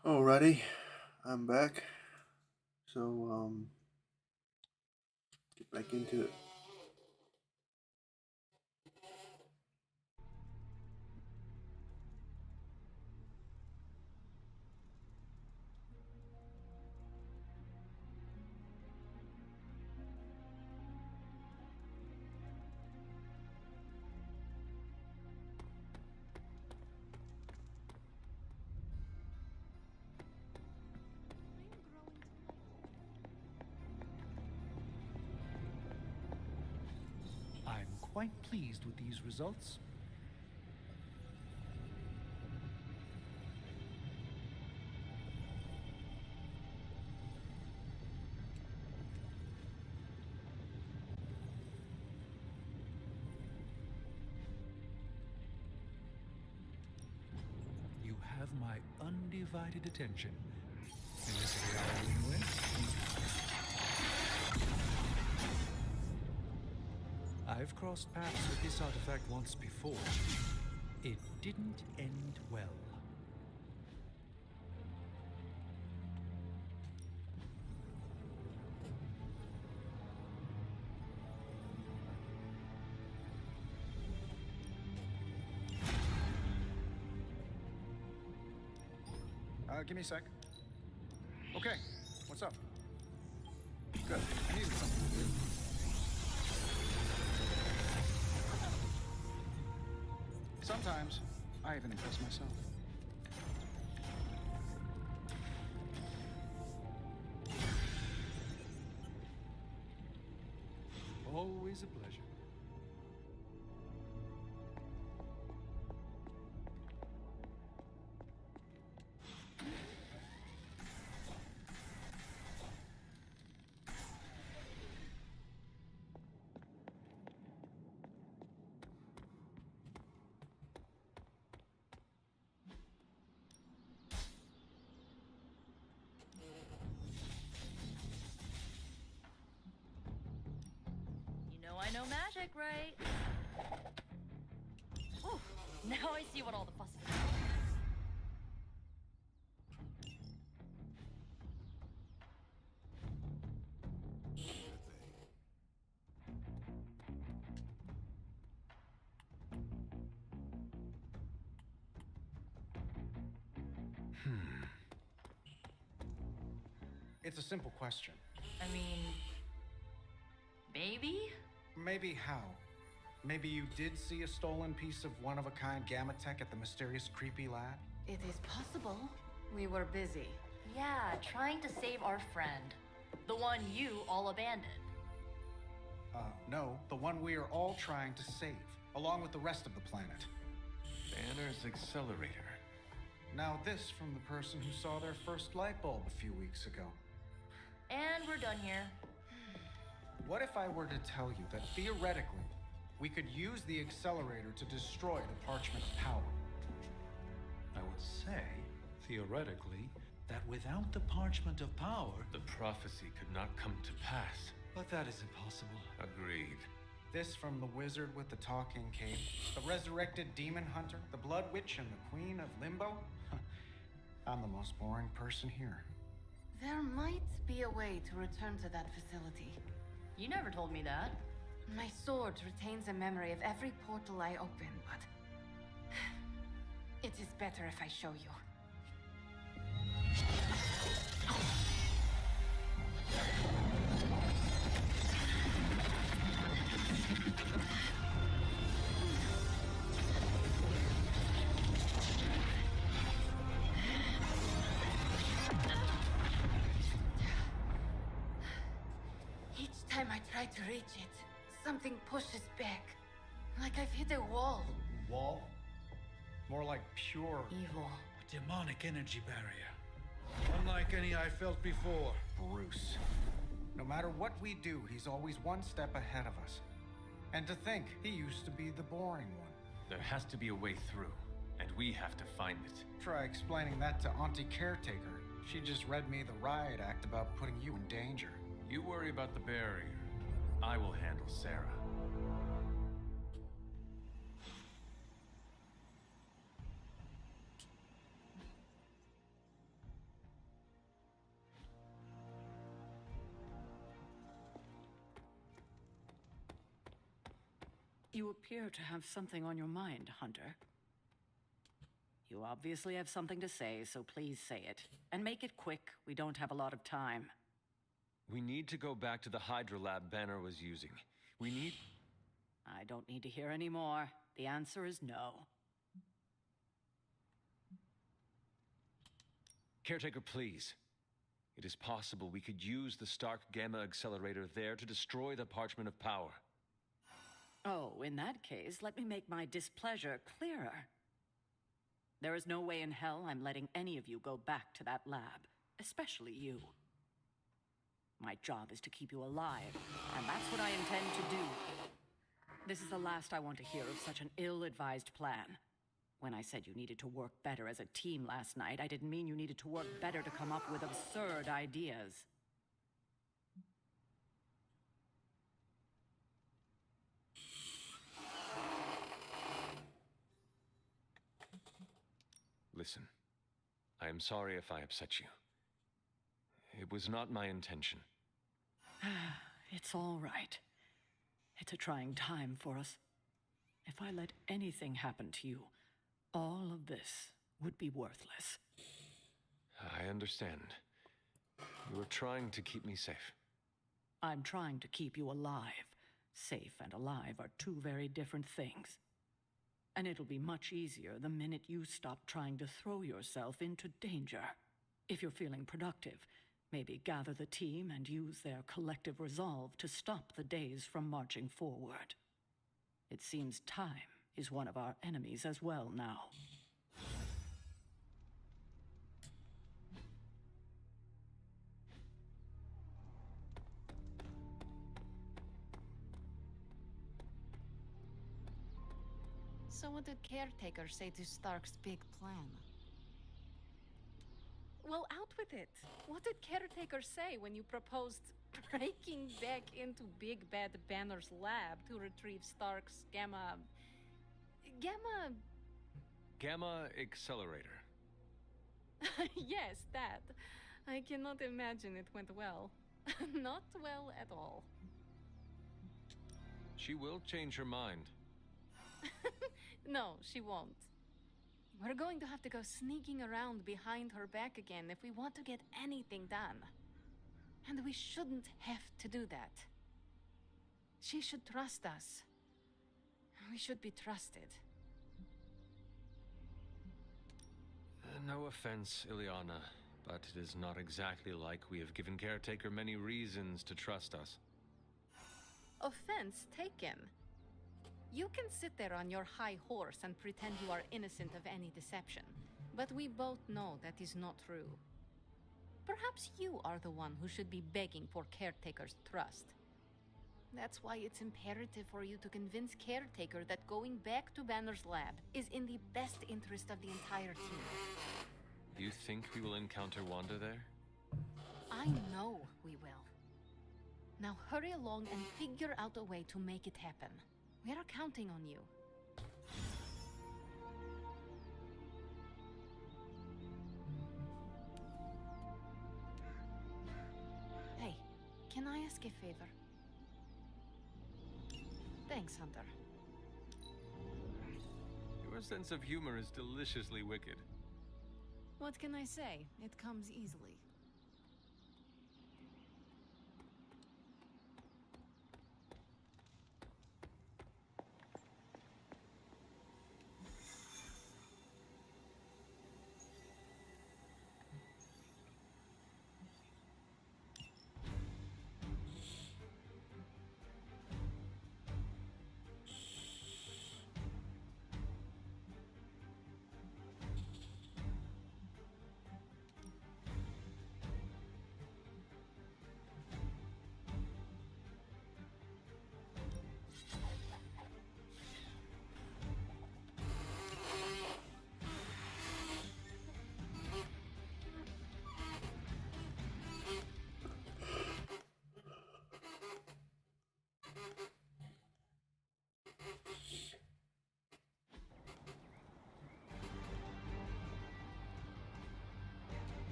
Alrighty, I'm back. So, get back into it. I'm quite pleased with these results. You have my undivided attention. In this reality, anyway. I've crossed paths with this artifact once before. It didn't end well. Give me a sec. Okay, what's up? Good. I needed something to do. Sometimes, I even impress myself. Always a pleasure. I know magic, right? Ooh, now I see what all the fuss is about. It's a simple question. I mean, maybe? Maybe how? Maybe you did see a stolen piece of one-of-a-kind gamma tech at the mysterious creepy lab? It is possible. We were busy. Yeah, trying to save our friend. The one you all abandoned. No, the one we are all trying to save, along with the rest of the planet. Banner's accelerator. Now this from the person who saw their first light bulb a few weeks ago. And we're done here. What if I were to tell you that theoretically, we could use the accelerator to destroy the Parchment power? I would say, theoretically, that without the Parchment of Power, The prophecy could not come to pass. but that is impossible. Agreed. This from the wizard with the talking cape, the resurrected demon hunter, the blood witch, and the queen of limbo? I'm the most boring person here. There might be a way to return to that facility. You never told me that. My sword retains a memory of every portal I open, but it is better if I show you. Each time I try to reach it, something pushes back. Like I've hit a wall. Wall? More like pure Evil. A demonic energy barrier. Unlike any I felt before. Bruce. No matter what we do, he's always one step ahead of us. And to think, he used to be the boring one. There has to be a way through, and we have to find it. Try explaining that to Auntie Caretaker. She just read me the riot act about putting you in danger. You worry about the barrier. I will handle Sarah. You appear to have something on your mind, Hunter. You obviously have something to say, so please say it. And make it quick. We don't have a lot of time. We need to go back to the Hydra lab Banner was using. We need... I don't need to hear any more. The answer is no. Caretaker, please. It is possible we could use the Stark Gamma Accelerator there to destroy the Parchment of Power. Oh, in that case, let me make my displeasure clearer. There is no way in hell I'm letting any of you go back to that lab, especially you. My job is to keep you alive, and that's what I intend to do. This is the last I want to hear of such an ill-advised plan. When I said you needed to work better as a team last night, I didn't mean you needed to work better to come up with absurd ideas. Listen, I am sorry if I upset you. It was not my intention. It's all right. It's a trying time for us. If I let anything happen to you, all of this would be worthless. I understand. You are trying to keep me safe. I'm trying to keep you alive. Safe and alive are two very different things. And it'll be much easier the minute you stop trying to throw yourself into danger. If you're feeling productive, maybe gather the team and use their collective resolve to stop the days from marching forward. It seems time is one of our enemies as well now. So what did Caretaker say to Stark's big plan? Well, out with it. What did Caretaker say when you proposed breaking back into Big Bad Banner's lab to retrieve Stark's Gamma Accelerator. Yes, that. I cannot imagine it went well. Not well at all. She will change her mind. No, she won't. We're going to have to go sneaking around behind her back again if we want to get anything done. And we shouldn't have to do that. She should trust us. We should be trusted. No offense, Ileana, but it is not exactly like we have given Caretaker many reasons to trust us. Offense taken. You can sit there on your high horse and pretend you are innocent of any deception, but we both know that is not true. Perhaps you are the one who should be begging for Caretaker's trust. That's why it's imperative for you to convince Caretaker that going back to Banner's lab is in the best interest of the entire team. You think we will encounter Wanda there? I know we will. Now hurry along and figure out a way to make it happen. We're counting on you. Hey, can I ask a favor? Thanks, Hunter. Your sense of humor is deliciously wicked. What can I say? It comes easily.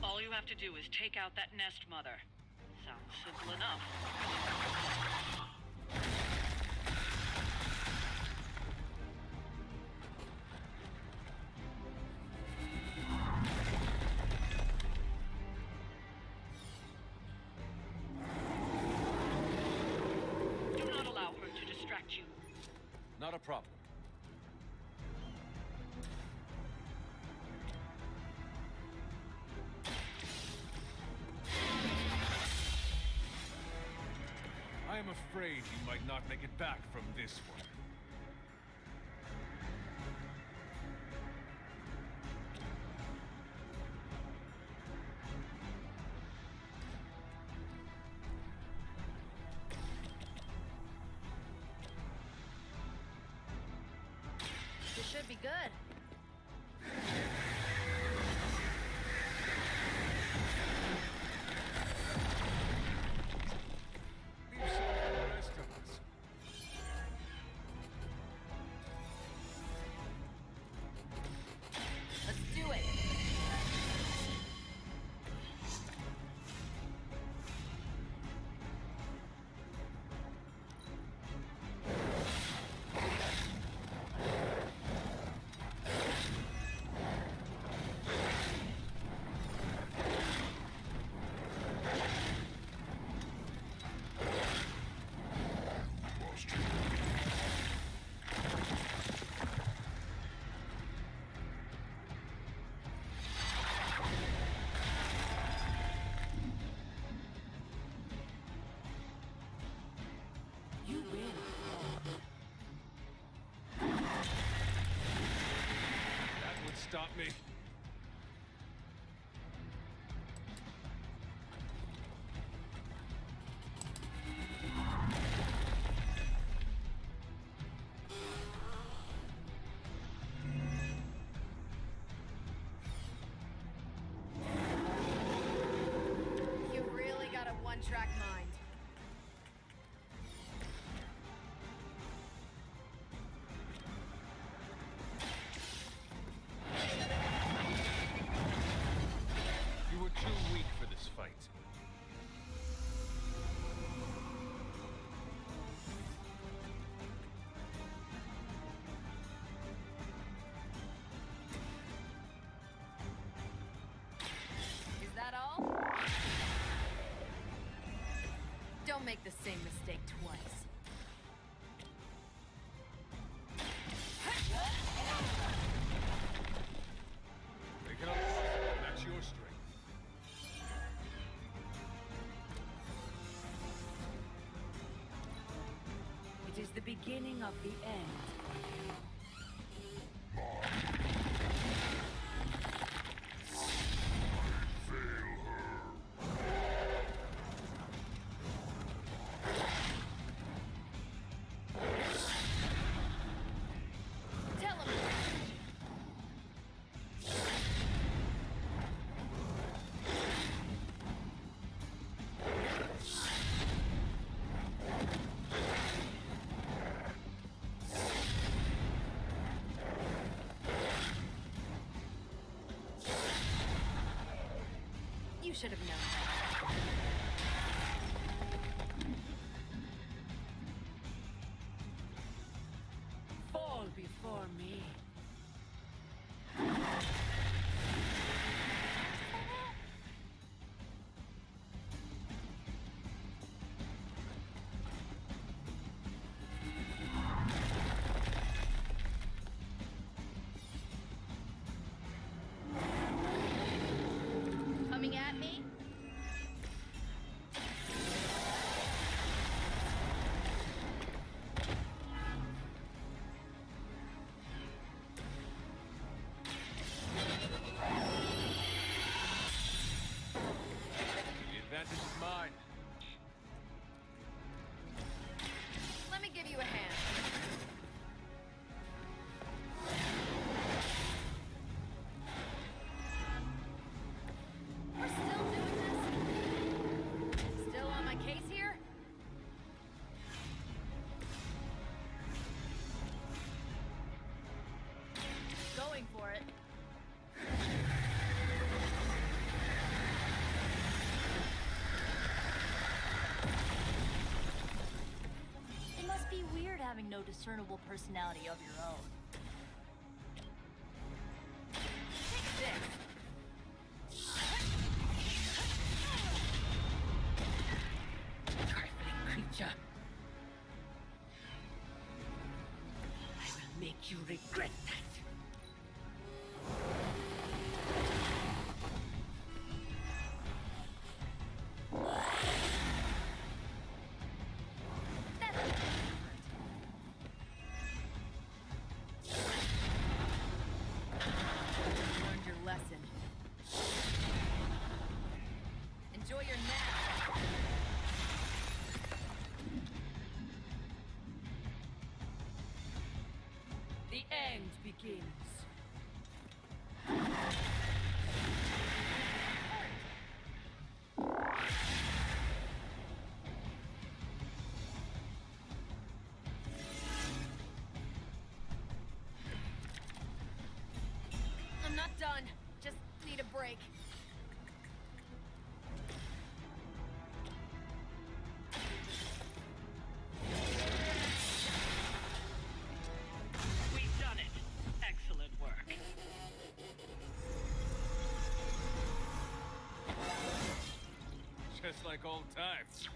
All you have to do is take out that nest mother. Sounds simple enough. Not a problem. I am afraid you might not make it back from this one. This should be good. Leave some for the rest of us. Let's do it. You win. That would stop me. You really got a one-track mind. You were too weak for this fight. Is that all? Don't make the same mistake twice. Make it impossible. Match your strength. It is the beginning of the end. Tell him. You should have known. Fall before me. Coming at me? The advantage is mine. Let me give you a hand. We're still doing this? Still on my case here? Going for it. It must be weird having no discernible personality of your own. Take this. Trifling creature. you regret that. Learned your lesson. Enjoy your nap. The end begins. I'm not done. Just need a break. We've done it. Excellent work. Just like old times.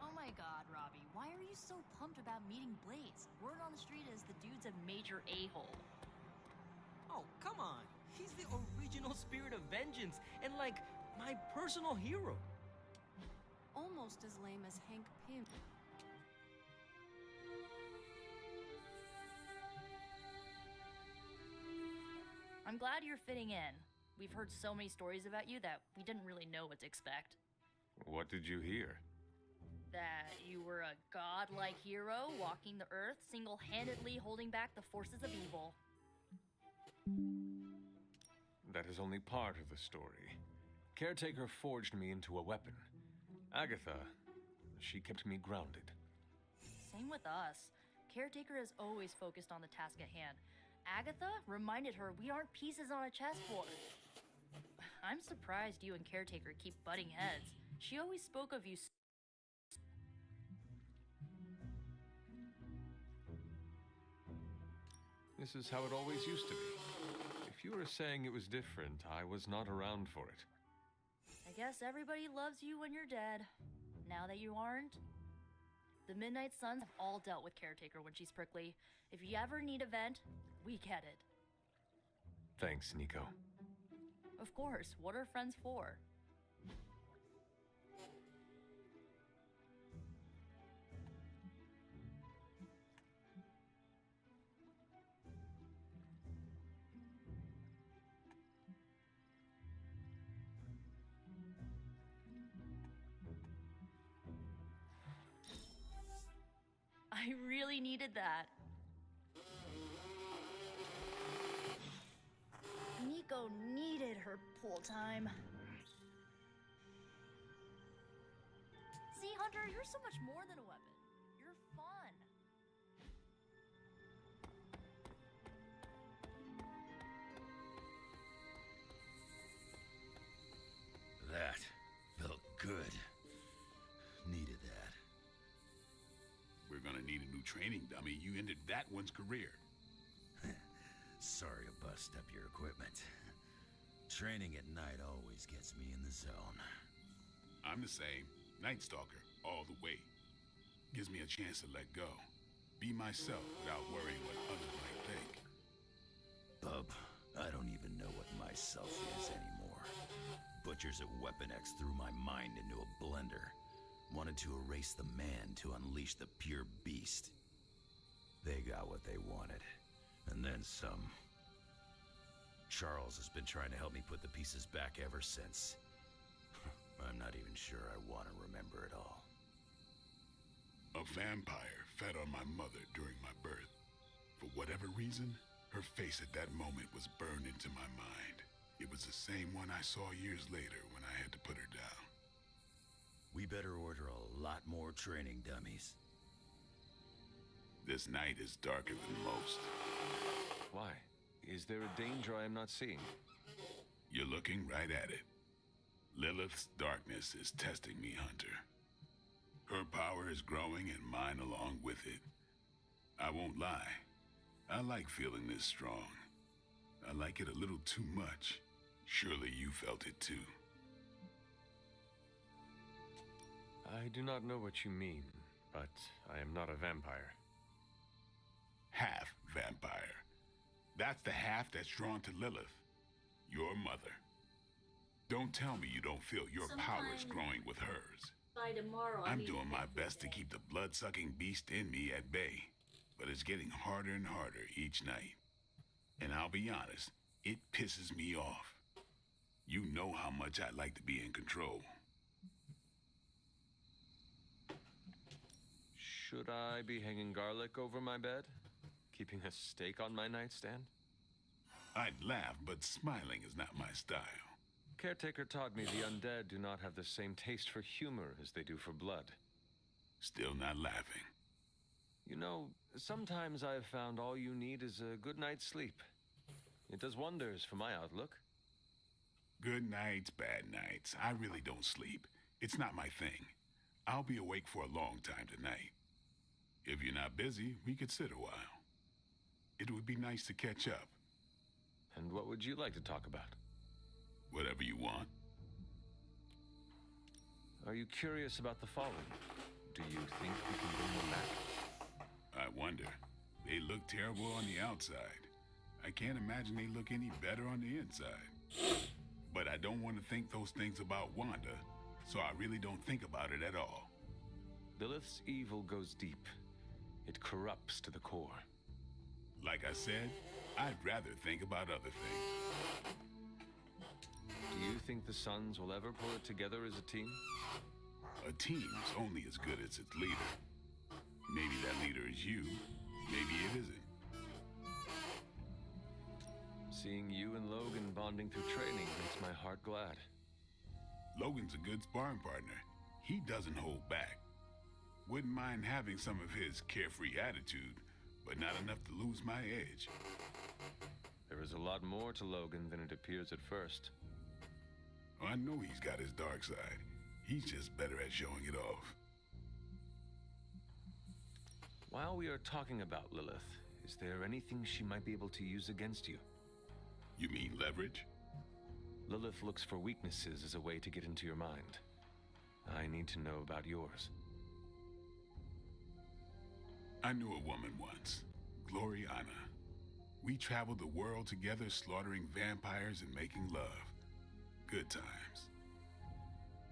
Oh my god, Robbie, why are you so pumped about meeting Blaze? Word on the street is the dude's a major a-hole. Oh, come on. He's the original spirit of vengeance and, like, my personal hero. Almost as lame as Hank Pym. I'm glad you're fitting in. We've heard so many stories about you that we didn't really know what to expect. What did you hear? That you were a godlike hero walking the earth, single-handedly holding back the forces of evil. That is only part of the story. Caretaker forged me into a weapon. Agatha, she kept me grounded. Same with us. Caretaker has always focused on the task at hand. Agatha reminded her we aren't pieces on a chessboard. I'm surprised you and Caretaker keep butting heads. She always spoke of you. This is how it always used to be. If you were saying it was different, I was not around for it. I guess everybody loves you when you're dead. Now that you aren't. The Midnight Suns have all dealt with Caretaker when she's prickly. If you ever need a vent, we get it. Thanks, Nico. Of course, what are friends for? I really needed that. Nico needed her pool time. See, Hunter, you're so much more than a weapon. You're fun. That felt good. Needed that. We're gonna need a new training dummy. You ended that one's career. Sorry to bust up your equipment. Training at night always gets me in the zone. I'm the same. Night Stalker, all the way. Gives me a chance to let go. Be myself without worrying what others might think. Bub, I don't even know what myself is anymore. Butchers at Weapon X threw my mind into a blender. Wanted to erase the man to unleash the pure beast. They got what they wanted. And then some. Charles has been trying to help me put the pieces back ever since. I'm not even sure I want to remember it all. A vampire fed on my mother during my birth. For whatever reason, her face at that moment was burned into my mind. It was the same one I saw years later when I had to put her down. We better order a lot more training dummies. This night is darker than most. Why? Is there a danger I am not seeing? You're looking right at it. Lilith's darkness is testing me, Hunter. Her power is growing and mine along with it. I won't lie. I like feeling this strong. I like it a little too much. Surely you felt it too. I do not know what you mean, but I am not a vampire. Half vampire. That's the half that's drawn to Lilith, your mother. Don't tell me you don't feel your powers growing with hers. By tomorrow, I'm doing my best to keep the blood-sucking beast in me at bay, but it's getting harder and harder each night. And I'll be honest, it pisses me off. You know how much I like to be in control. Should I be hanging garlic over my bed? Keeping a steak on my nightstand? I'd laugh, but smiling is not my style. Caretaker taught me the undead do not have the same taste for humor as they do for blood. Still not laughing. You know, sometimes I have found all you need is a good night's sleep. It does wonders for my outlook. Good nights, bad nights. I really don't sleep. It's not my thing. I'll be awake for a long time tonight. If you're not busy, we could sit a while. It would be nice to catch up. And what would you like to talk about? Whatever you want. Are you curious about the Fallen? Do you think we can bring them back? I wonder. They look terrible on the outside. I can't imagine they look any better on the inside. But I don't want to think those things about Wanda, so I really don't think about it at all. Lilith's evil goes deep. It corrupts to the core. Like I said, I'd rather think about other things. Do you think the Sons will ever pull it together as a team? A team's only as good as its leader. Maybe that leader is you, maybe it isn't. Seeing you and Logan bonding through training makes my heart glad. Logan's a good sparring partner. He doesn't hold back. Wouldn't mind having some of his carefree attitude, but not enough to lose my edge. There is a lot more to Logan than it appears at first. I know he's got his dark side. He's just better at showing it off. While we are talking about Lilith, is there anything she might be able to use against you? You mean leverage? Lilith looks for weaknesses as a way to get into your mind. I need to know about yours. I knew a woman once, Gloriana. We traveled the world together, slaughtering vampires and making love. Good times.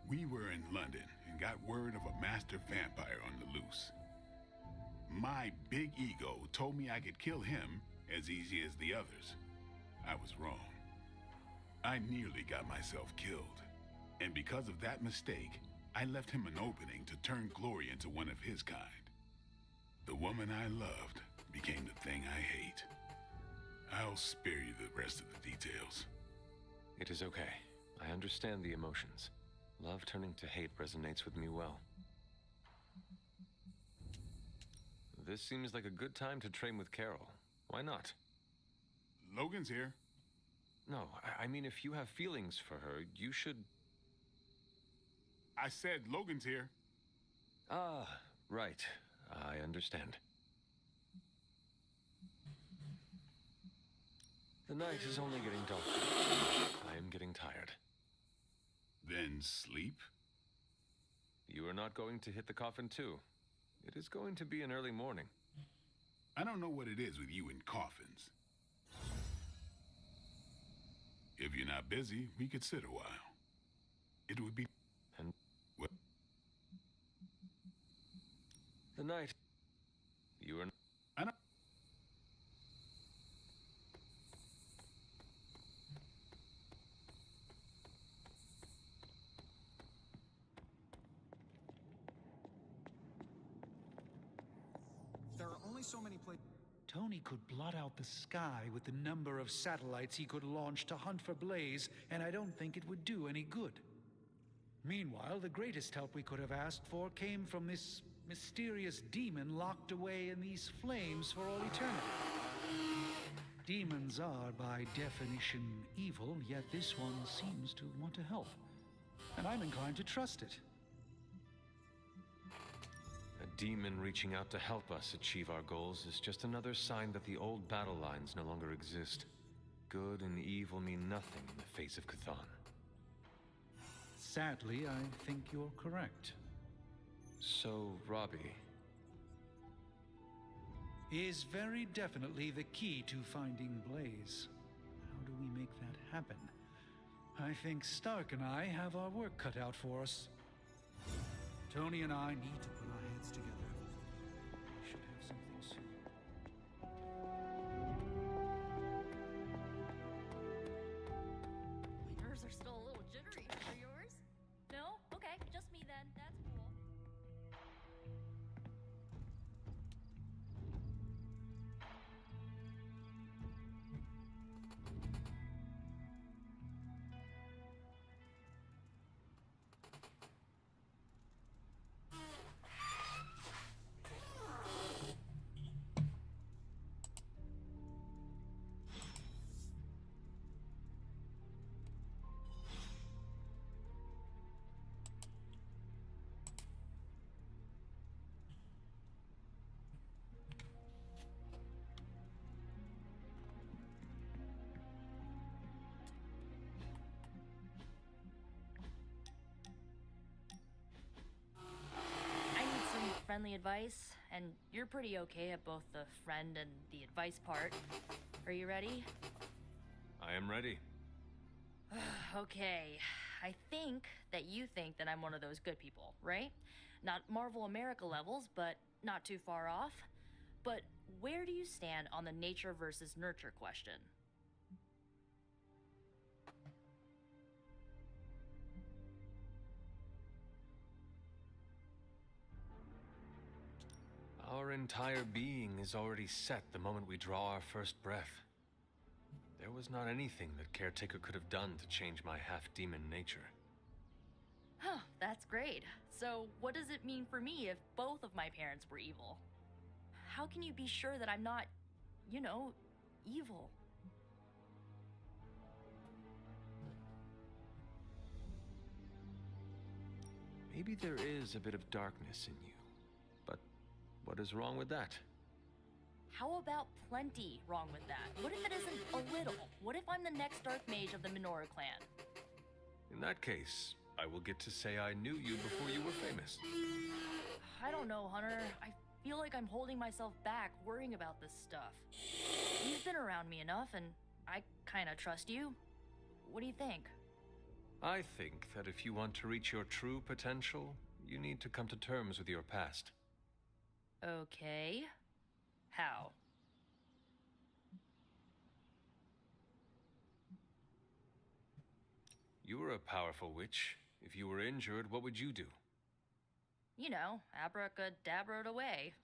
We were in London and got word of a master vampire on the loose. My big ego told me I could kill him as easy as the others. I was wrong. I nearly got myself killed. And because of that mistake, I left him an opening to turn Glory into one of his kind. The woman I loved became the thing I hate. I'll spare you the rest of the details. It is okay. I understand the emotions. Love turning to hate resonates with me well. This seems like a good time to train with Carol. Why not? Logan's here. No, I mean if you have feelings for her, you should... I said Logan's here. Ah, right. I understand. The night is only getting darker. I am getting tired. Then sleep? You are not going to hit the coffin too. It is going to be an early morning. I don't know what it is with you and coffins. If you're not busy, we could sit a while. It would be... And what? The night... You are... I don't... There are only so many places. Tony could blot out the sky with the number of satellites he could launch to hunt for Blaze, and I don't think it would do any good. Meanwhile, the greatest help we could have asked for came from this mysterious demon locked away in these flames for all eternity. Demons are, by definition, evil, yet this one seems to want to help. And I'm inclined to trust it. A demon reaching out to help us achieve our goals is just another sign that the old battle lines no longer exist. Good and evil mean nothing in the face of Cthon. Sadly, I think you're correct. So, Robbie... is very definitely the key to finding Blaze. How do we make that happen? I think Stark and I have our work cut out for us. Tony and I need to put our heads together. We should have something soon. My nerves are still a little jittery. Are yours? No? Okay, just me then. That's cool. Friendly advice, and you're pretty okay at both the friend and the advice part. Are you ready? I am ready. Okay, I think that you think that I'm one of those good people, right? Not Marvel America levels, but not too far off. But where do you stand on the nature versus nurture question? Our entire being is already set the moment we draw our first breath. There was not anything that Caretaker could have done to change my half-demon nature. Huh, that's great. So what does it mean for me if both of my parents were evil? How can you be sure that I'm not, you know, evil? Maybe there is a bit of darkness in you, but what is wrong with that? How about plenty wrong with that? What if it isn't a little? What if I'm the next Dark Mage of the Menorah clan? In that case, I will get to say I knew you before you were famous. I don't know, Hunter. I feel like I'm holding myself back worrying about this stuff. You've been around me enough, and I kinda trust you. What do you think? I think that if you want to reach your true potential, you need to come to terms with your past. Okay. How? You were a powerful witch. If you were injured, what would you do? You know, abracadabra it away.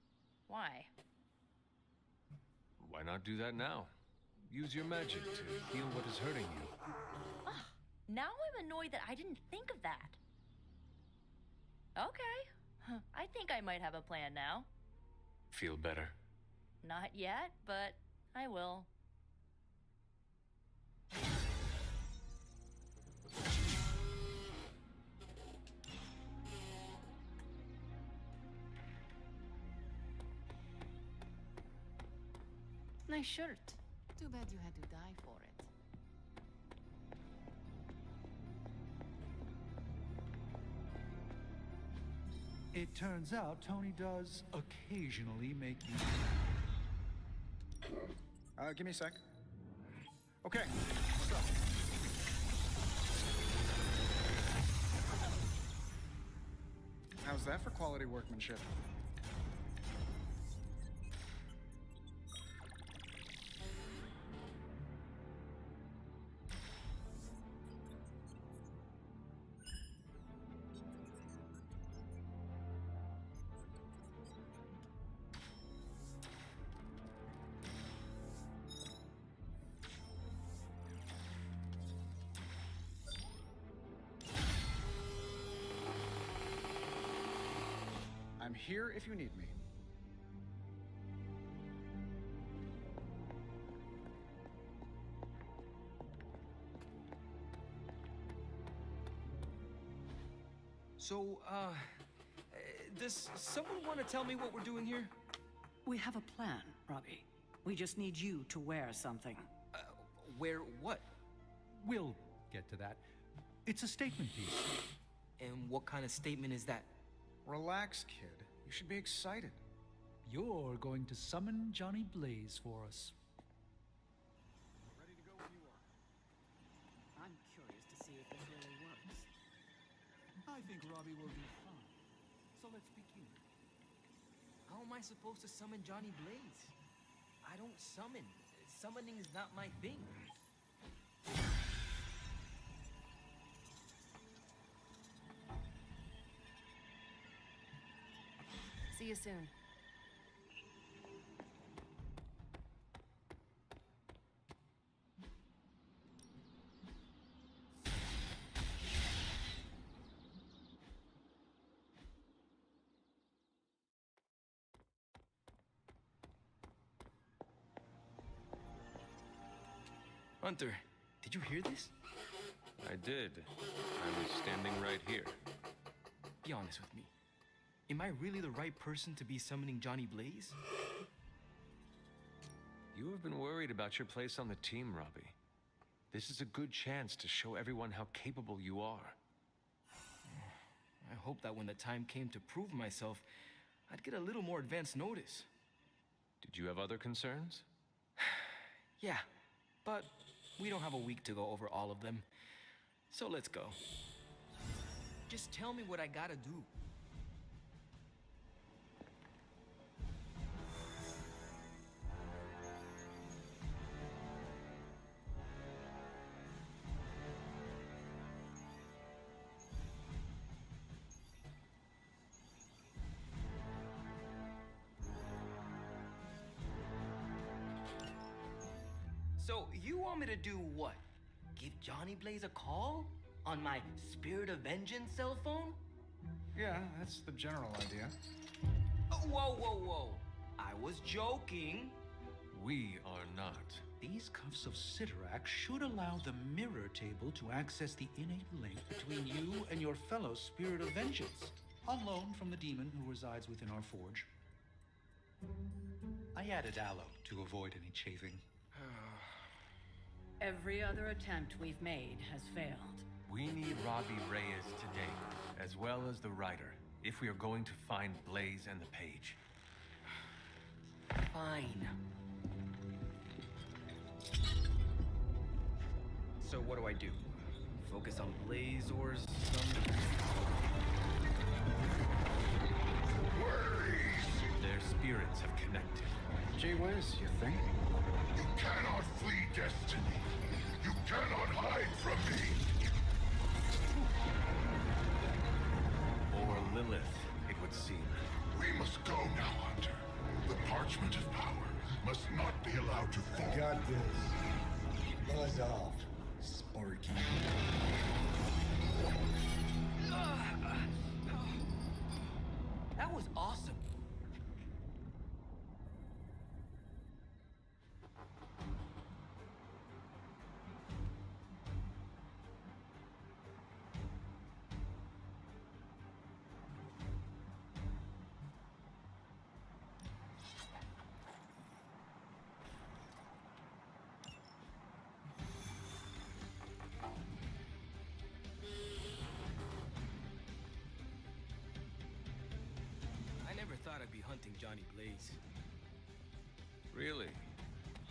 Why? Why not do that now? Use your magic to heal what is hurting you. Ugh, now I'm annoyed that I didn't think of that. Okay. I think I might have a plan now. Feel better? Not yet, but I will. Nice shirt. Too bad you had to die for it. It turns out Tony does occasionally make you... Give me a sec. Okay, what's up? How's that for quality workmanship? I'm here if you need me. So, does someone want to tell me what we're doing here? We have a plan, Robbie. We just need you to wear something. Where what? We'll get to that. It's a statement piece. And what kind of statement is that? Relax, kid. You should be excited. You're going to summon Johnny Blaze for us. Ready to go when you are. I'm curious to see if this really works. I think Robbie will do fine. So let's begin. How am I supposed to summon Johnny Blaze? I don't summon. Summoning is not my thing. See you soon. Hunter, did you hear this? I did. I was standing right here. Be honest with me. Am I really the right person to be summoning Johnny Blaze? You have been worried about your place on the team, Robbie. This is a good chance to show everyone how capable you are. I hope that when the time came to prove myself, I'd get a little more advance notice. Did you have other concerns? Yeah, but we don't have a week to go over all of them. So let's go. Just tell me what I gotta do. So, you want me to do what? Give Johnny Blaze a call? On my Spirit of Vengeance cell phone? Yeah, that's the general idea. Oh, whoa, whoa, whoa. I was joking. We are not. These cuffs of Cyttorak should allow the mirror table to access the innate link between you and your fellow Spirit of Vengeance, on loan from the demon who resides within our forge. I added aloe to avoid any chafing. Every other attempt we've made has failed. We need Robbie Reyes today, as well as the writer, if we are going to find Blaze and the page. Fine. So what do? Focus on Blaze or something? Their spirits have connected. Gee whiz, you think? You cannot flee destiny. You cannot hide from me. Or Lilith, it would seem. We must go now, Hunter. The parchment of power must not be allowed to fall. Got this. Buzz off, Sparky. That was awesome. I never thought I'd be hunting Johnny Blaze. Really?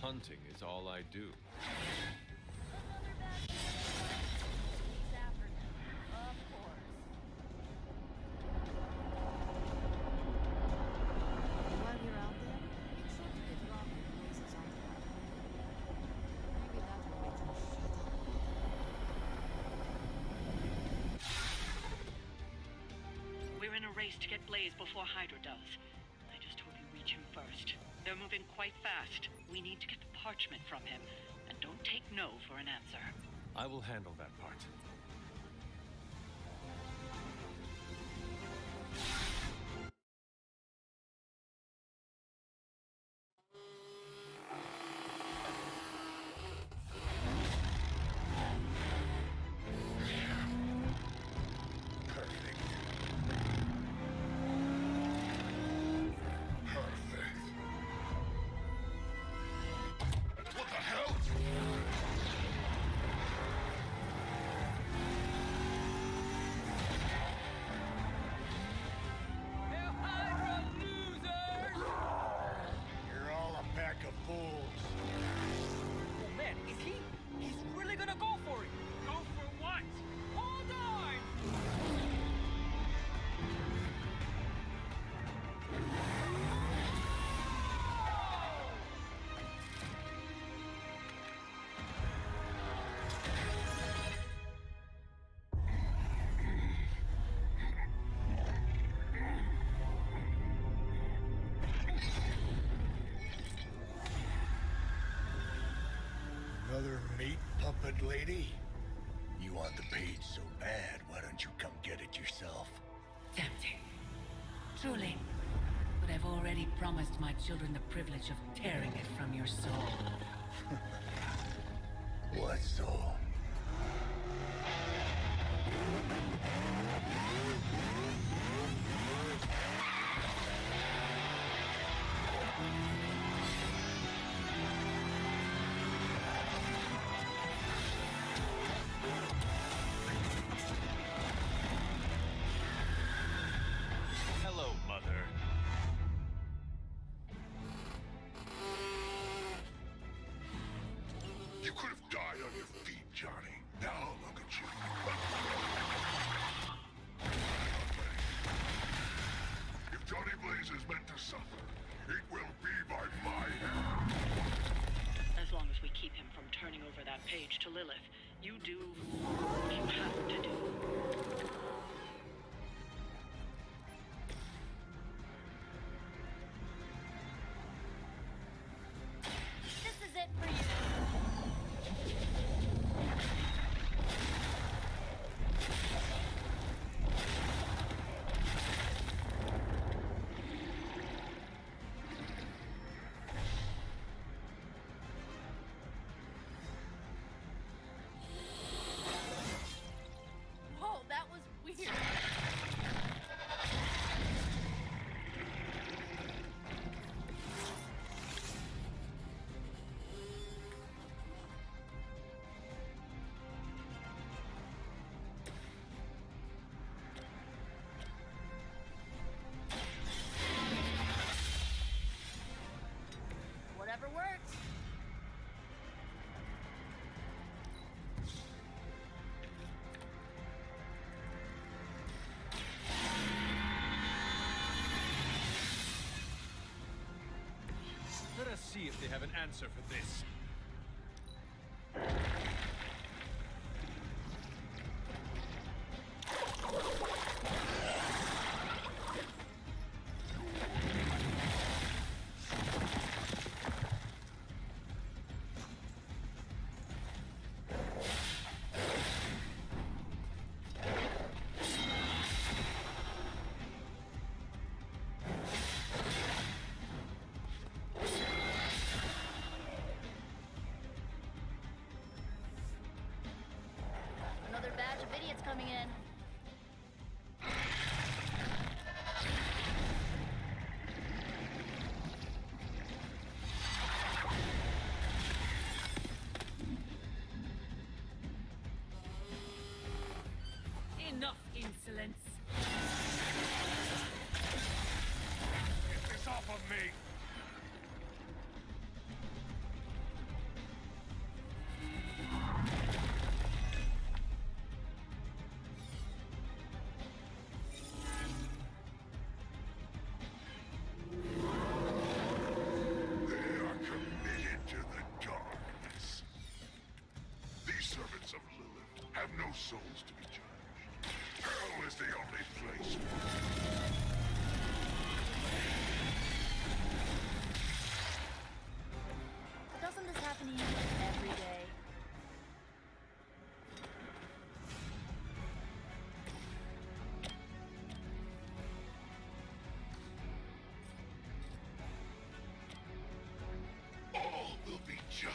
Hunting is all I do. Another bad news. He's after him. Of course. While you're out there, make sure to get Robbie Blazes on the line. Maybe that will make him shut up. We're in a race to get Blaze before Hydra does. I just hope you reach him first. They're moving quite fast. We need to get the parchment from him. And don't take no for an answer. I will handle that part. Another meat puppet lady? You want the page so bad, why don't you come get it yourself? Tempting. Truly. But I've already promised my children the privilege of tearing it from your soul. What soul? Hello, Mother. You could have died on your feet, Johnny. Now look at you. If Johnny Blaze is meant to suffer, it will be by my hand. As long as we keep him from turning over that page to Lilith, you do what you have to do. This is it for you. Whoa, that was weird. Whatever works. Let us see if they have an answer for this. Another batch of idiots coming in. Enough insolence. Get this off of me! They are committed to the darkness. These servants of Lilith have no souls to be judged. Hell is the only place. Doesn't this happen to you every day? All will be judged.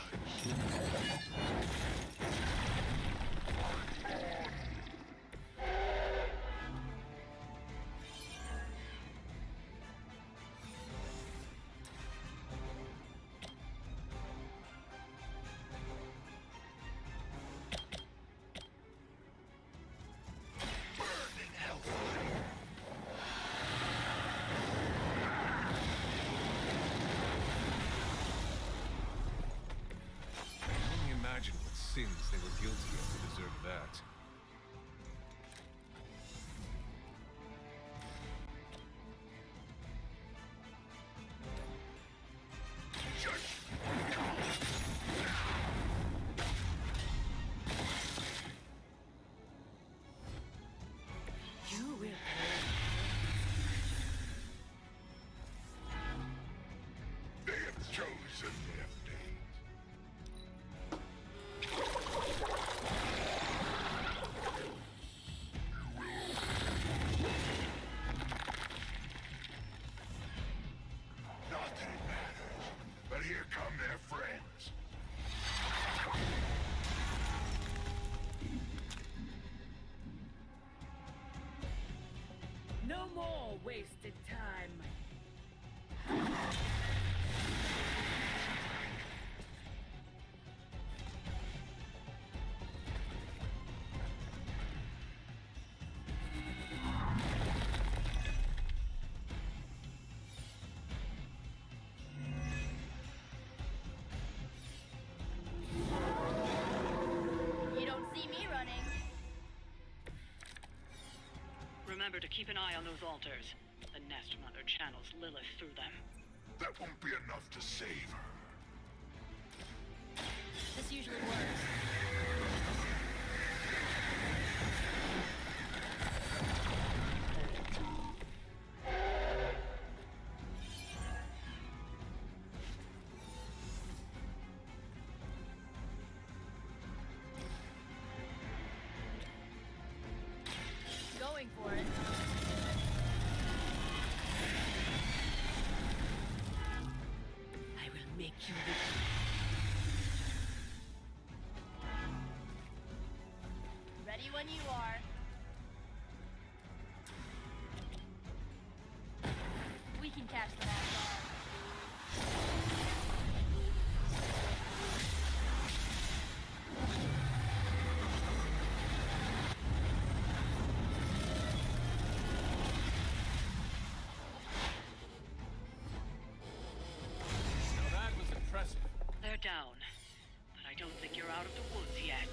wasted time. You don't see me running. Remember to keep an eye on those altars. The Nest Mother channels Lilith through them. That won't be enough to save her. This usually works. Going for it. I will make you Ready when you are. We can catch them off guard. Now that was impressive. They're down, but I don't think you're out of the woods yet.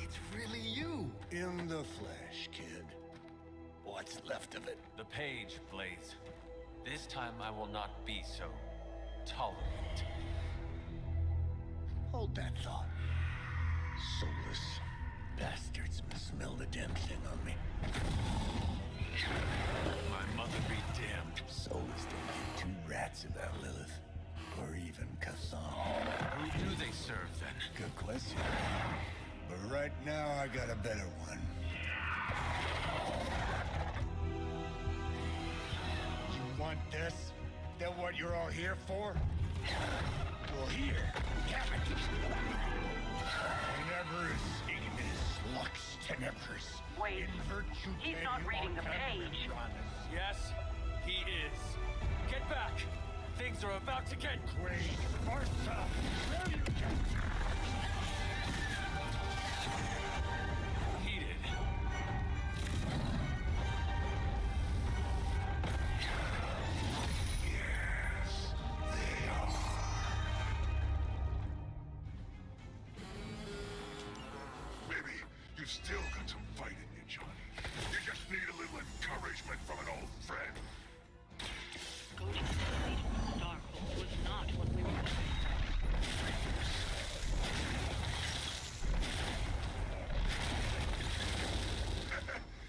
It's really you. In the flesh, kid. What's left of it? The page, Blaze. This time I will not be so tolerant. Hold that thought. Soulless bastards smell the damn thing on me. My mother be damned. Soulless don't give two rats about Lilith. Or even Kassan. Who do they serve, then? Good question. But right now, I got a better one. You want this? Is that what you're all here for? Well, here, have it. Tenebris ignis lux tenebris. Wait, In virtue he's not reading the page. Yes, he is. Get back! Things are about to get Quaid, Martha, where you get? heated. Yes, they are. Maybe you've still got some fight in you, Johnny. You just need a little encouragement from an old friend. Going to the fate of the Darkhold was not what we were hoping.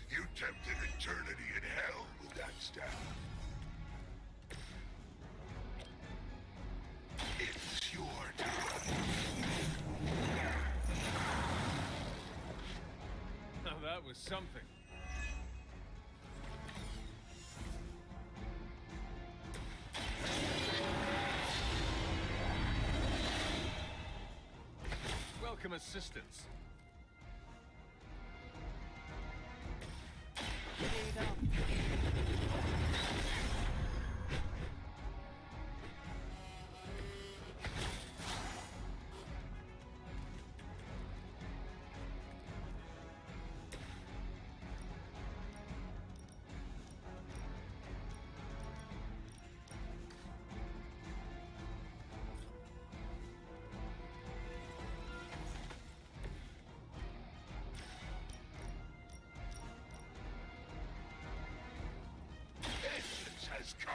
You tempted eternity in hell with that staff. It's your turn. Now that was something. Welcome assistance. Here you go. Vengeance has come.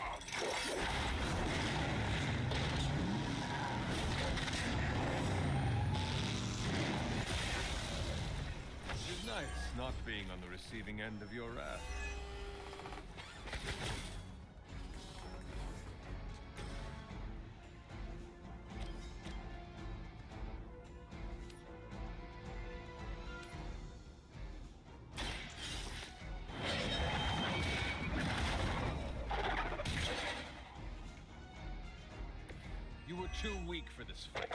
It is nice not being on the receiving end of your wrath. You were too weak for this fight.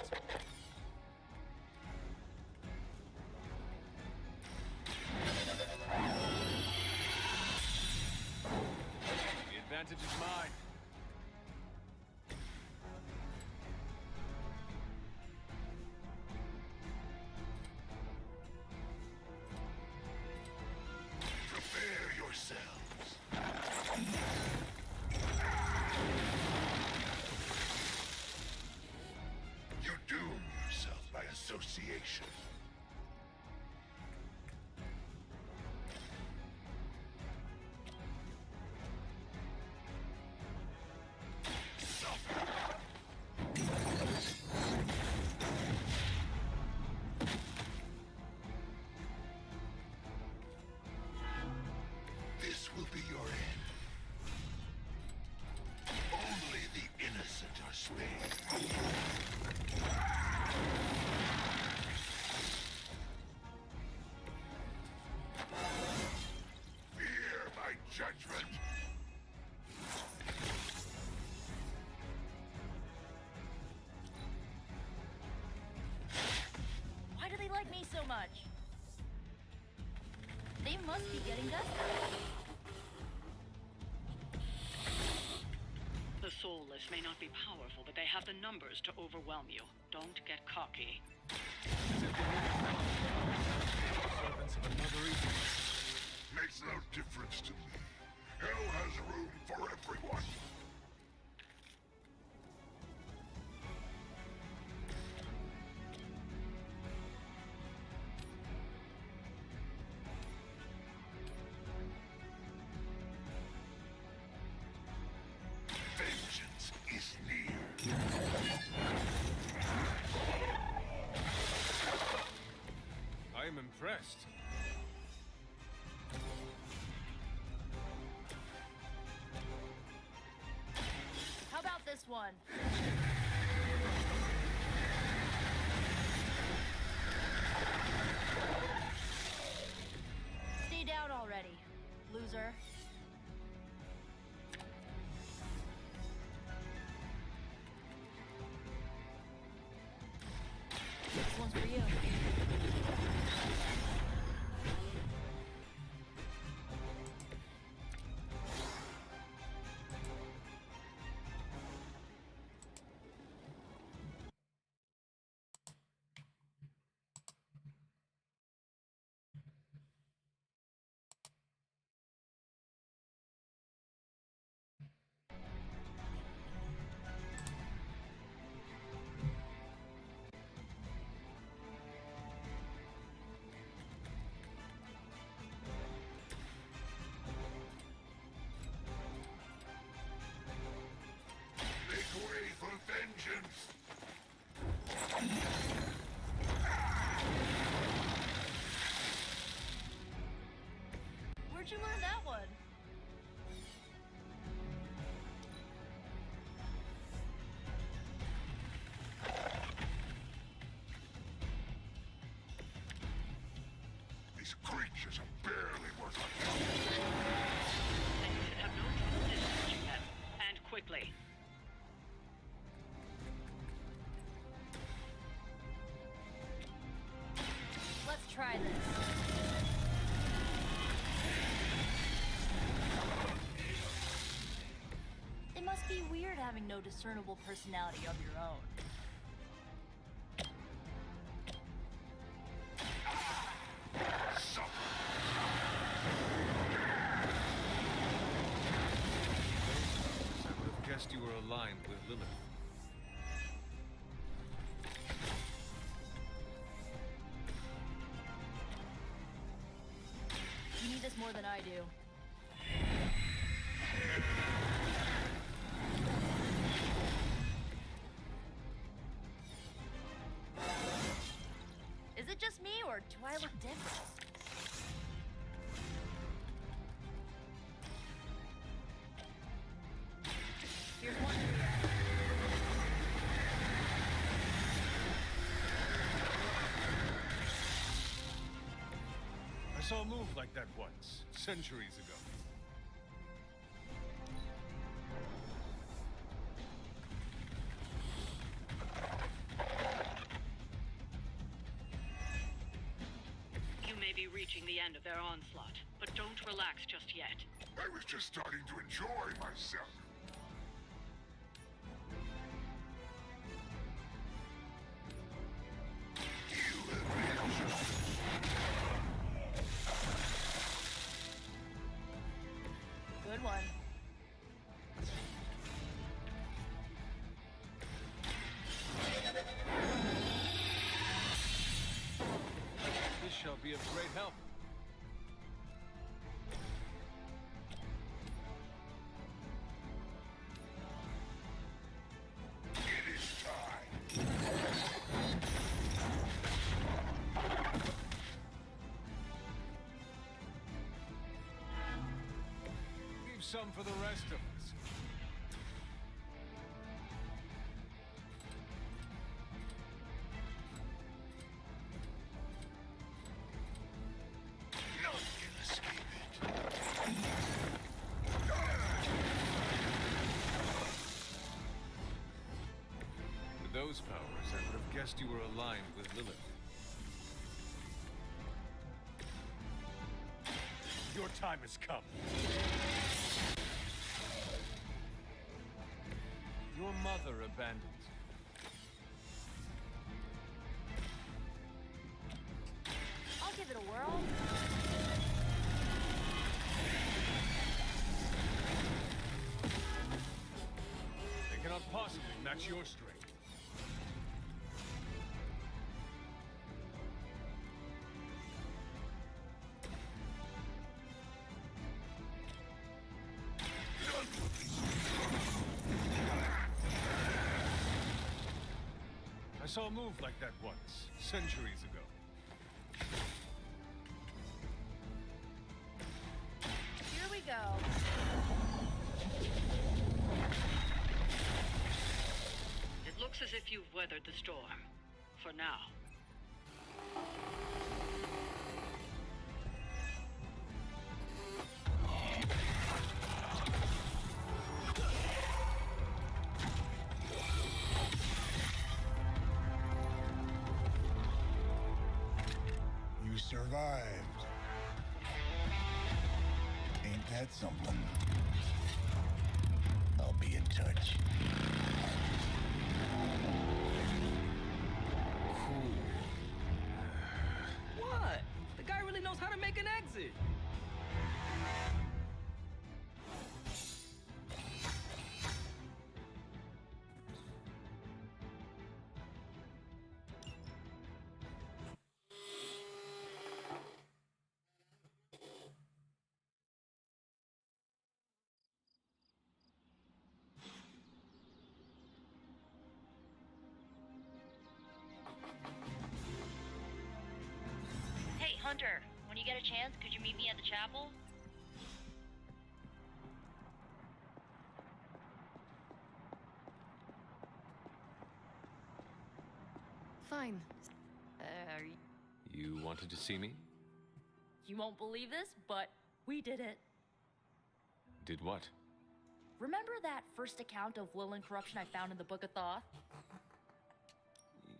You doom yourself by association. This will be your end. Only the innocent are spared. Fear my judgment. Why do they like me so much? They must be getting desperate. The soulless may not be powerful, but they have the numbers to overwhelm you. Don't get cocky. Servants of another Eden. Makes no difference to me. Hell has room for everyone. Vengeance is near. I am impressed. How about this one? Stay down already, loser. This one's for you. Make way for vengeance. Where'd you learn that one? These creatures are barely worth a And you should have no trouble dispatching them. And quickly. Let's try this. It must be weird having no discernible personality of your own. I would have guessed you were aligned with Lilith. You need this more than I do. Is it just me, or do I look different? Here's one for you. I saw a move like that once, centuries ago. You may be reaching the end of their onslaught, but don't relax just yet. I was just starting to enjoy myself. Good one. be of great help. Leave some for the rest of us. With those powers, I would have guessed you were aligned with Lilith. Your time has come. Your mother abandoned you. I'll give it a whirl. They cannot possibly match your strength. I saw a move like that once, centuries ago. Here we go. It looks as if you've weathered the storm. For now. You survived. Ain't that something? I'll be in touch. What? The guy really knows how to make an exit. Hey, Hunter, when you get a chance, could you meet me at the chapel? Fine. You wanted to see me? You won't believe this, but we did it. Did what? Remember that first account of Lilith corruption I found in the Book of Thoth?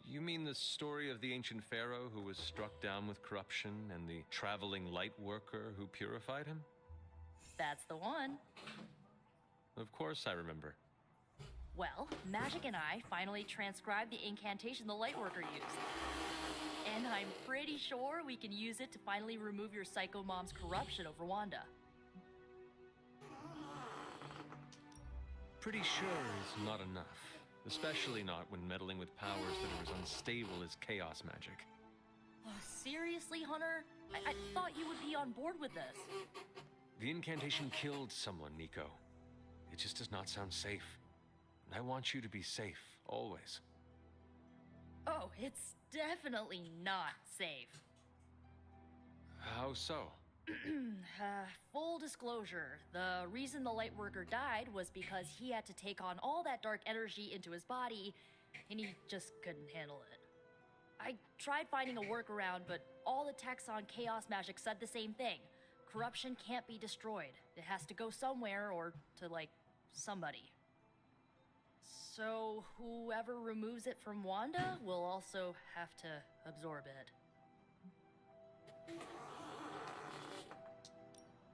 You mean the story of the ancient pharaoh who was struck down with corruption and the traveling light worker who purified him? That's the one. Of course I remember. Well, Magic and I finally transcribed the incantation the Lightworker used. And I'm pretty sure we can use it to finally remove your Psycho Mom's corruption over Wanda. Pretty sure is not enough. Especially not when meddling with powers that are as unstable as chaos magic. Oh, seriously, Hunter? I thought you would be on board with this. The incantation killed someone, Nico. It just does not sound safe. And I want you to be safe, always. Oh, it's definitely not safe. How so? Full disclosure, the reason the Lightworker died was because he had to take on all that dark energy into his body, and he just couldn't handle it. I tried finding a workaround, but all the texts on chaos magic said the same thing. Corruption can't be destroyed. It has to go somewhere or to, like, somebody. So whoever removes it from Wanda will also have to absorb it.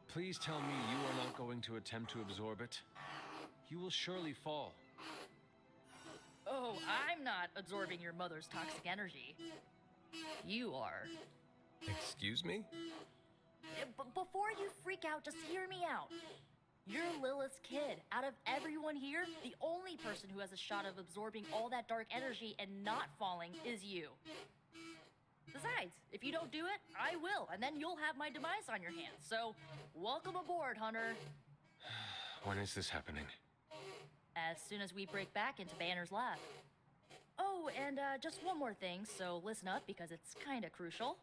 Please tell me you are not going to attempt to absorb it. You will surely fall. Oh, I'm not absorbing your mother's toxic energy. You are. Excuse me? Before you freak out, just hear me out. You're Lilith's kid. Out of everyone here, the only person who has a shot of absorbing all that dark energy and not falling is you. Besides, if you don't do it, I will, and then you'll have my demise on your hands. So, welcome aboard, Hunter. When is this happening? As soon as we break back into Banner's lab. Oh, and just one more thing, so listen up because it's kinda crucial.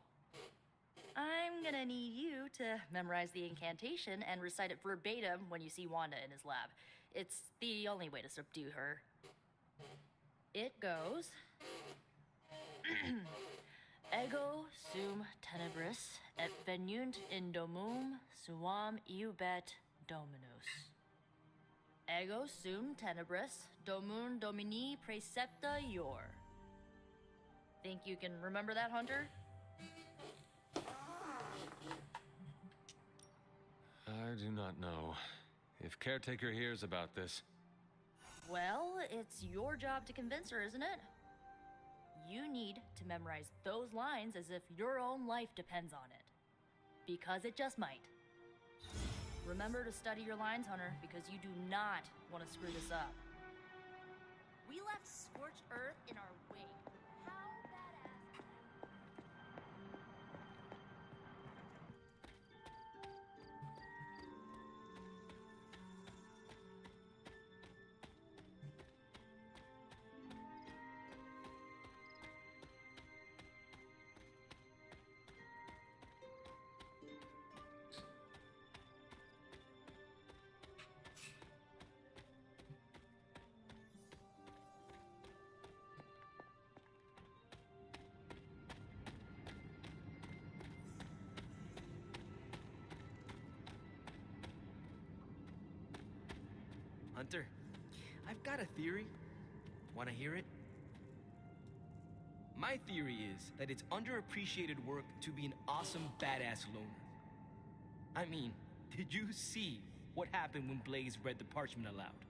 I'm gonna need you to memorize the incantation and recite it verbatim when you see Wanda in his lab. It's the only way to subdue her. It goes... Ego sum tenebris et venunt in domum suam iubet dominus. Ego sum tenebris domum domini praecepta ior. Think you can remember that, Hunter? I do not know. If Caretaker hears about this... Well, it's your job to convince her, isn't it? You need to memorize those lines as if your own life depends on it. Because it just might. Remember to study your lines, Hunter, because you do not want to screw this up. We left scorched earth in our wake. How badass. Hunter, I've got a theory. Want to hear it? My theory is that it's underappreciated work to be an awesome badass loner. I mean, did you see what happened when Blaze read the parchment aloud?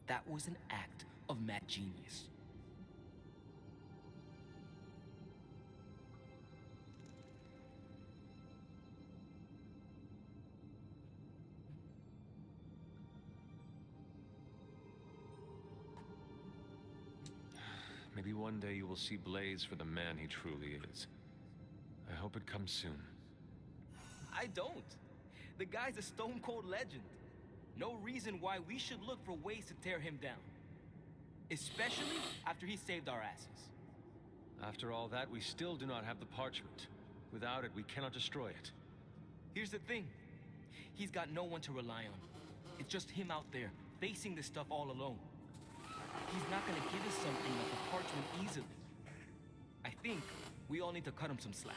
That was an act of mad genius. Maybe one day you will see Blaze for the man he truly is. I hope it comes soon. I don't. The guy's a stone-cold legend. No reason why we should look for ways to tear him down. Especially after he saved our asses. After all that, we still do not have the parchment. Without it, we cannot destroy it. Here's the thing. He's got no one to rely on. It's just him out there, facing this stuff all alone. He's not gonna give us something like the parchment easily. I think we all need to cut him some slack.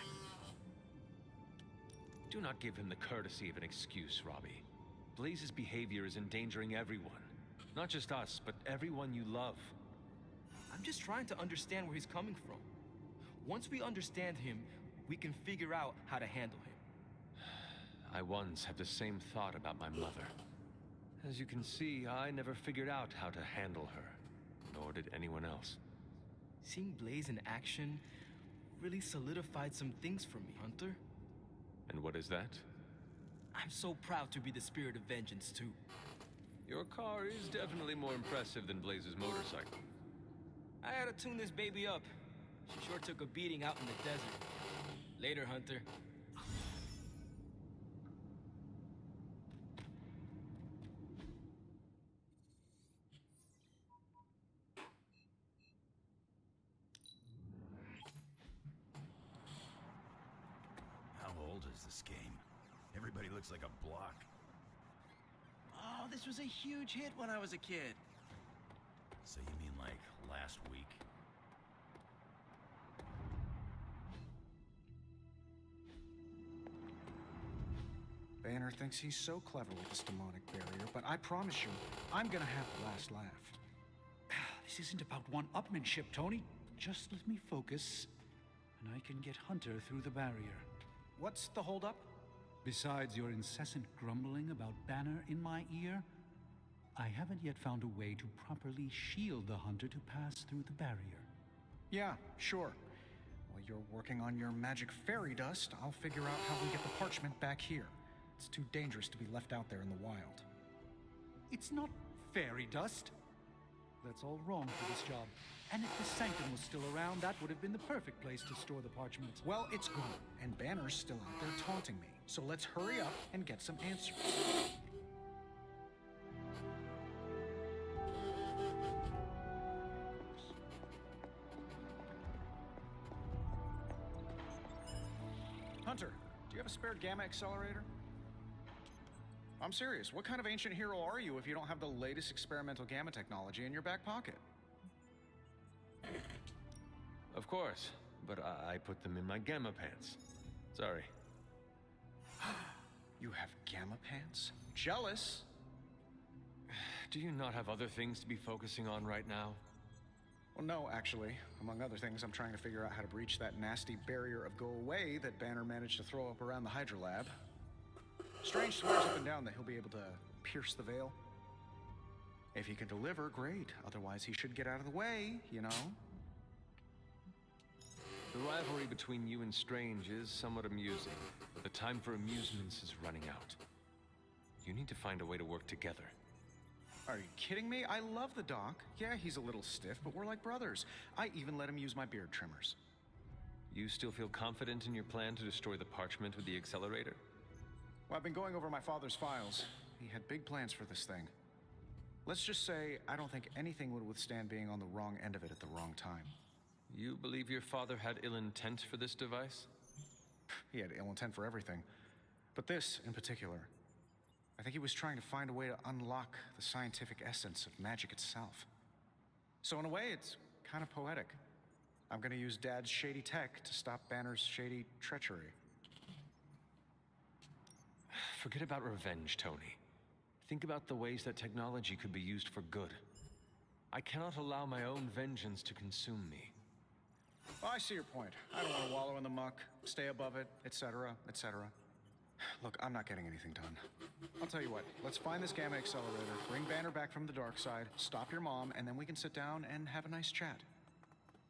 Do not give him the courtesy of an excuse, Robbie. Blaze's behavior is endangering everyone. Not just us, but everyone you love. I'm just trying to understand where he's coming from. Once we understand him, we can figure out how to handle him. I once had the same thought about my mother. As you can see, I never figured out how to handle her. Nor did anyone else. Seeing Blaze in action really solidified some things for me, Hunter. And what is that? I'm so proud to be the spirit of vengeance, too. Your car is definitely more impressive than Blaze's motorcycle. I had to tune this baby up. She sure took a beating out in the desert. Later, Hunter. This game. Everybody looks like a block. Oh, this was a huge hit when I was a kid. So you mean like last week? Banner thinks he's so clever with this demonic barrier, but I promise you, I'm gonna have the last laugh. This isn't about one-upmanship, Tony. Just let me focus, and I can get Hunter through the barrier. What's the holdup? Besides your incessant grumbling about Banner in my ear, I haven't yet found a way to properly shield the Hunter to pass through the barrier. Yeah, sure. While you're working on your magic fairy dust, I'll figure out how we get the parchment back here. It's too dangerous to be left out there in the wild. It's not fairy dust. that's all wrong for this job. And if the Sanctum was still around, that would have been the perfect place to store the parchment. Well, it's gone, and Banner's still out there taunting me. So let's hurry up and get some answers. Hunter, do you have a spare gamma accelerator? I'm serious. What kind of ancient hero are you if you don't have the latest experimental gamma technology in your back pocket? Of course, but I put them in my gamma pants. Sorry. You have gamma pants? Jealous? Do you not have other things to be focusing on right now? Well, no, actually. Among other things, I'm trying to figure out how to breach that nasty barrier of go away that Banner managed to throw up around the Hydra lab. Strange swears up and down that he'll be able to pierce the veil. If he can deliver, great. Otherwise, he should get out of the way, you know? The rivalry between you and Strange is somewhat amusing, but the time for amusements is running out. You need to find a way to work together. Are you kidding me? I love the Doc. Yeah, he's a little stiff, but we're like brothers. I even let him use my beard trimmers. You still feel confident in your plan to destroy the parchment with the accelerator? Well, I've been going over my father's files. He had big plans for this thing. Let's just say I don't think anything would withstand being on the wrong end of it at the wrong time. You believe your father had ill intent for this device? He had ill intent for everything. But this, in particular, I think he was trying to find a way to unlock the scientific essence of magic itself. So in a way, it's kind of poetic. I'm gonna use Dad's shady tech to stop Banner's shady treachery. Forget about revenge, Tony. Think about the ways that technology could be used for good. I cannot allow my own vengeance to consume me. Well, I see your point. I don't want to wallow in the muck, stay above it, etc., etc. Look, I'm not getting anything done. I'll tell you what, let's find this gamma accelerator, bring Banner back from the dark side, stop your mom, and then we can sit down and have a nice chat.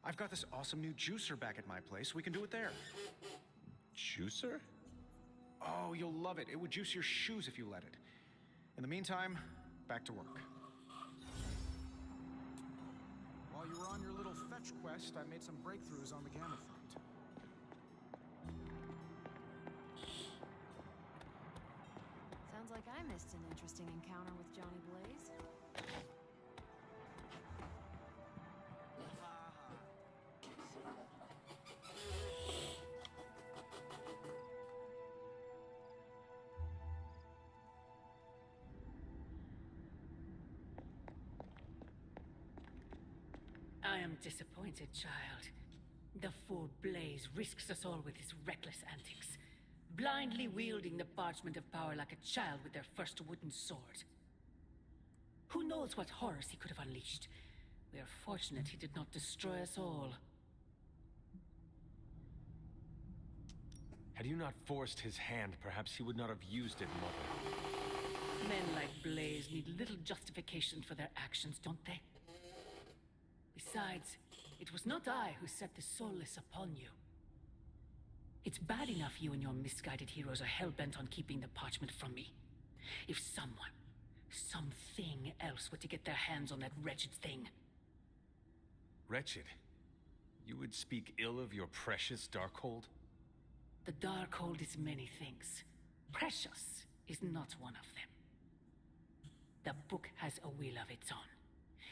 I've got this awesome new juicer back at my place. We can do it there. Juicer? Oh, you'll love it. It would juice your shoes if you let it. In the meantime, back to work. While you were on your little fetch quest, I made some breakthroughs on the gamma front. Sounds like I missed an interesting encounter with Johnny Blaze. I am disappointed, child. The fool Blaze risks us all with his reckless antics, blindly wielding the parchment of power like a child with their first wooden sword. Who knows what horrors he could have unleashed? We are fortunate he did not destroy us all. Had you not forced his hand, perhaps he would not have used it, Mother. Men like Blaze need little justification for their actions, don't they? Besides, it was not I who set the Soulless upon you. It's bad enough you and your misguided heroes are hell-bent on keeping the parchment from me. If someone, something else were to get their hands on that wretched thing. Wretched? You would speak ill of your precious Darkhold? The Darkhold is many things. Precious is not one of them. The book has a will of its own.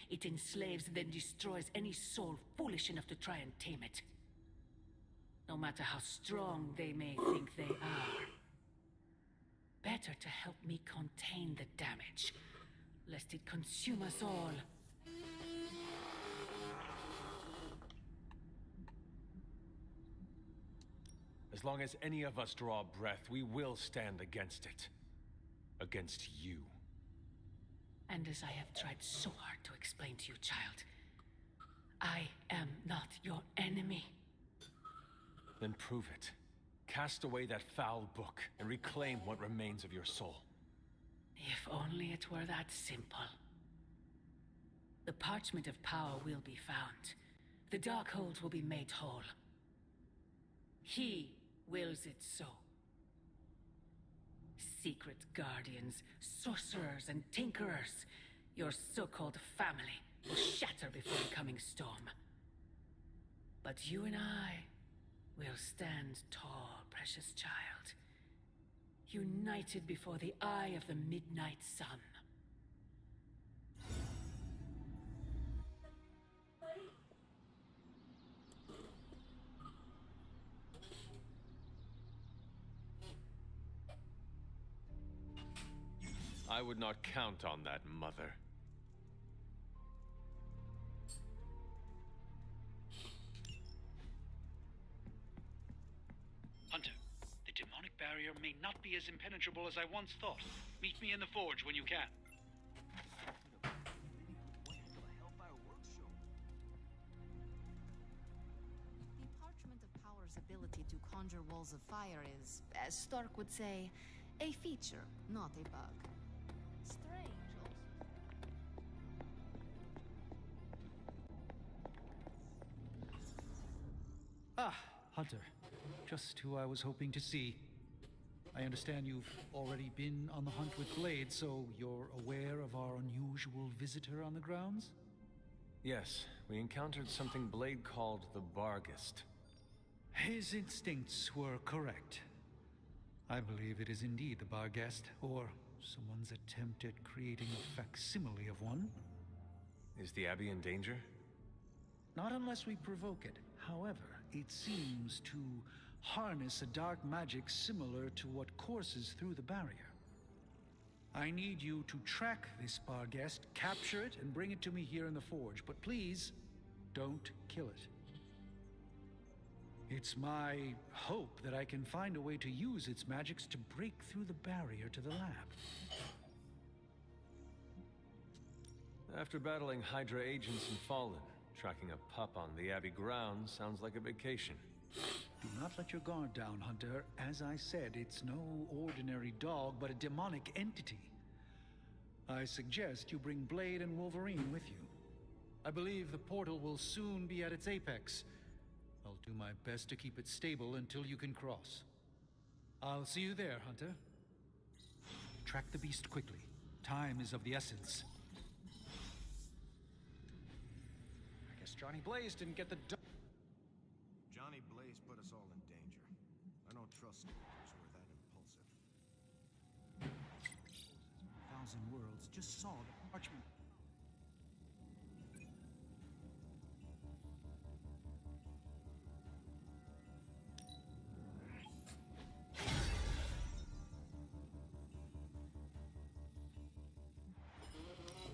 It enslaves, then destroys any soul foolish enough to try and tame it. No matter how strong they may think they are. Better to help me contain the damage, lest it consume us all. As long as any of us draw breath, we will stand against it. Against you. And as I have tried so hard to explain to you, child, I am not your enemy. Then prove it. Cast away that foul book and reclaim what remains of your soul. If only it were that simple. The parchment of power will be found. The Darkhold will be made whole. He wills it so. Secret guardians, sorcerers, and tinkerers, your so-called family, will shatter before the coming storm. But you and I will stand tall, precious child, united before the eye of the midnight sun. I would not count on that, Mother. Hunter, the demonic barrier may not be as impenetrable as I once thought. Meet me in the forge when you can. The Parchment of Power's ability to conjure walls of fire is, as Stark would say, a feature, not a bug. Strange. Ah, Hunter. Just who I was hoping to see. I understand you've already been on the hunt with Blade, so you're aware of our unusual visitor on the grounds? Yes, we encountered something Blade called the Barghest. His instincts were correct. I believe it is indeed the Barghest, or someone's attempt at creating a facsimile of one. Is the Abbey in danger? Not unless we provoke it. However, it seems to harness a dark magic similar to what courses through the barrier. I need you to track this Barghest, capture it, and bring it to me here in the forge. But please, don't kill it. It's my hope that I can find a way to use its magics to break through the barrier to the lab. After battling Hydra agents and Fallen, tracking a pup on the Abbey grounds sounds like a vacation. Do not let your guard down, Hunter. As I said, it's no ordinary dog, but a demonic entity. I suggest you bring Blade and Wolverine with you. I believe the portal will soon be at its apex. I'll do my best to keep it stable until you can cross. I'll see you there, Hunter. Track the beast quickly. Time is of the essence. I guess Johnny Blaze didn't get the Johnny Blaze put us all in danger. I don't trust soldiers who are that impulsive. 1,000 Worlds just saw the parchment.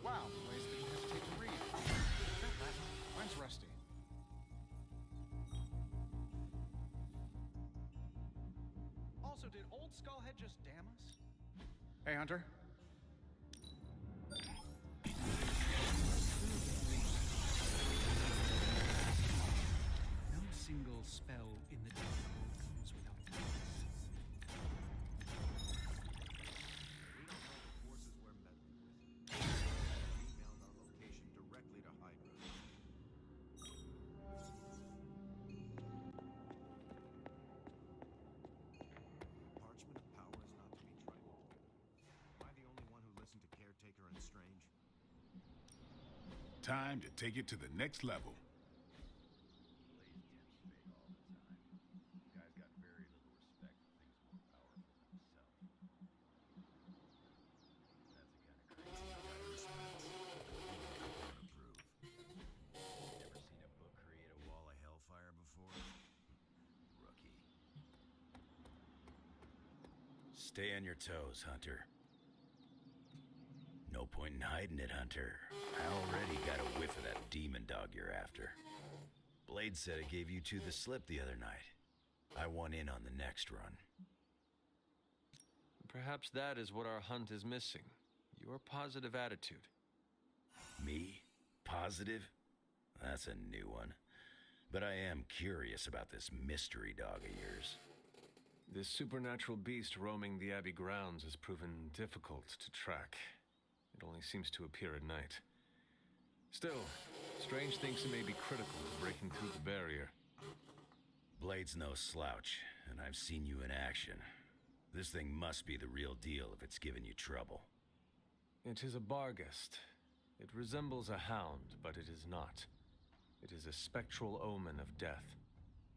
Wow, Blaze didn't hesitate to read. Mine's rusty. Also, did old Skullhead just damn us? Hey, Hunter. No single spell in the Darkhold comes without cost. We don't know the forces we're meddling with. We emailed our location directly to Hydra. Parchment of Power is not to be trifled with. Am I the only one who listened to Caretaker and Strange? Time to take it to the next level. Stay on your toes, Hunter. No point in hiding it, Hunter. I already got a whiff of that demon dog you're after. Blade said it gave you two the slip the other night. I want in on the next run. Perhaps that is what our hunt is missing. Your positive attitude. Me? Positive? That's a new one. But I am curious about this mystery dog of yours. This supernatural beast roaming the Abbey grounds has proven difficult to track. It only seems to appear at night. Still, Strange thinks it may be critical to breaking through the barrier. Blade's no slouch, and I've seen you in action. This thing must be the real deal if it's giving you trouble. It is a Barghest. It resembles a hound, but it is not. It is a spectral omen of death.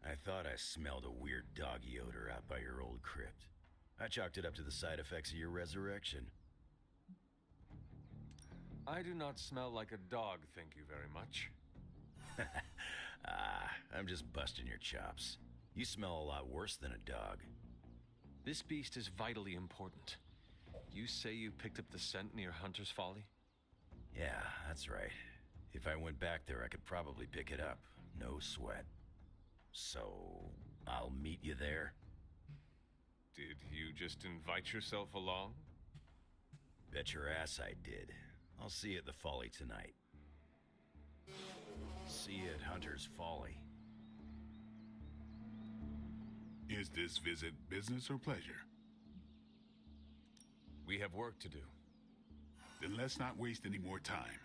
I thought I smelled a weird doggy odor out by your old crypt. I chalked it up to the side effects of your resurrection. I do not smell like a dog, thank you very much. I'm just busting your chops. You smell a lot worse than a dog. This beast is vitally important. You say you picked up the scent near Hunter's Folly? Yeah, that's right. If I went back there, I could probably pick it up. No sweat. So, I'll meet you there? Did you just invite yourself along? Bet your ass I did. I'll see you at the Folly tonight. See you at Hunter's Folly. Is this visit business or pleasure? We have work to do. Then let's not waste any more time.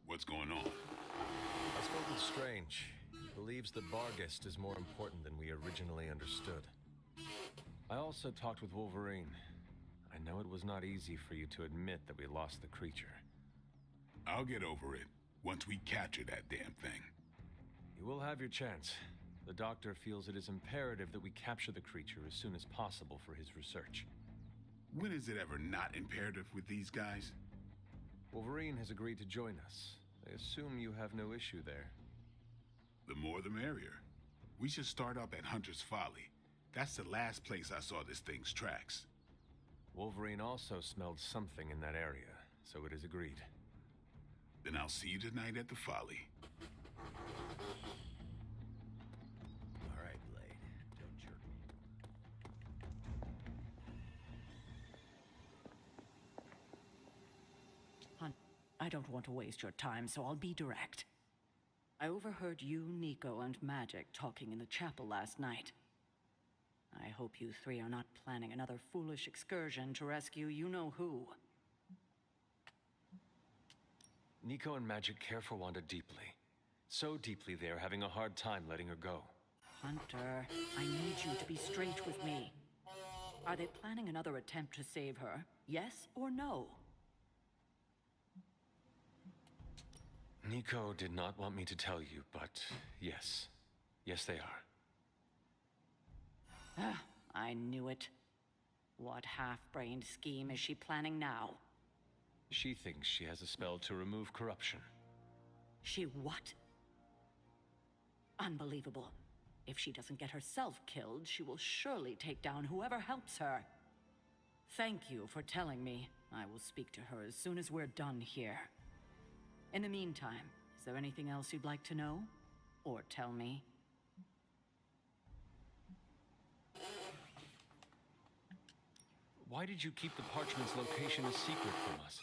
What's going on? I spoke with Strange. He believes the Barghest is more important than we originally understood. I also talked with Wolverine. I know it was not easy for you to admit that we lost the creature. I'll get over it once we capture that damn thing. You will have your chance. The doctor feels it is imperative that we capture the creature as soon as possible for his research. When is it ever not imperative with these guys? Wolverine has agreed to join us. I assume you have no issue there. The more the merrier. We should start up at Hunter's Folly. That's the last place I saw this thing's tracks. Wolverine also smelled something in that area, so it is agreed. Then I'll see you tonight at the Folly. All right, Blade. Don't jerk me. Hunt, I don't want to waste your time, so I'll be direct. I overheard you, Nico, and Magic talking in the chapel last night. I hope you three are not planning another foolish excursion to rescue you-know-who. Nico and Magic care for Wanda deeply. So deeply they are having a hard time letting her go. Hunter, I need you to be straight with me. Are they planning another attempt to save her? Yes or no? Nico did not want me to tell you, but yes. Yes, they are. I knew it. What half-brained scheme is she planning now? She thinks she has a spell to remove corruption. She what? Unbelievable. If she doesn't get herself killed, she will surely take down whoever helps her. Thank you for telling me. I will speak to her as soon as we're done here. In the meantime, is there anything else you'd like to know? Or tell me? Why did you keep the parchment's location a secret from us?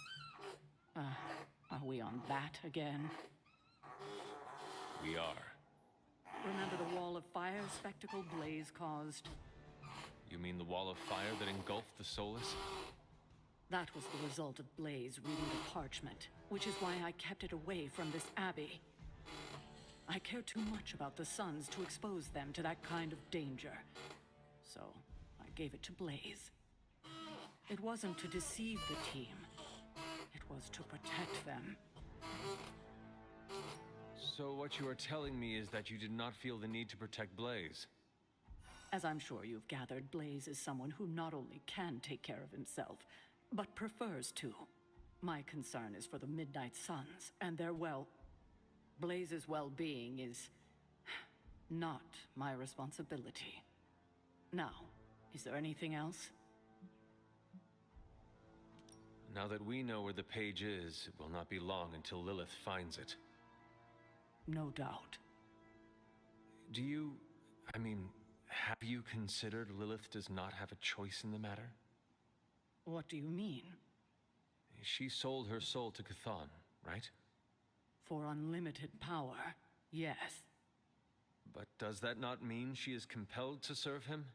Are we on that again? We are. Remember the wall of fire spectacle Blaze caused? You mean the wall of fire that engulfed the Solus? That was the result of Blaze reading the parchment, which is why I kept it away from this abbey. I care too much about the Sons to expose them to that kind of danger. So, I gave it to Blaze. It wasn't to deceive the team. It was to protect them. So what you are telling me is that you did not feel the need to protect Blaze? As I'm sure you've gathered, Blaze is someone who not only can take care of himself, but prefers to. My concern is for the Midnight Suns and their Blaze's well-being is not my responsibility. Now, is there anything else? Now that we know where the page is, it will not be long until Lilith finds it. No doubt. Have you considered Lilith does not have a choice in the matter? What do you mean? She sold her soul to Chthon, right? For unlimited power, yes. But does that not mean she is compelled to serve him,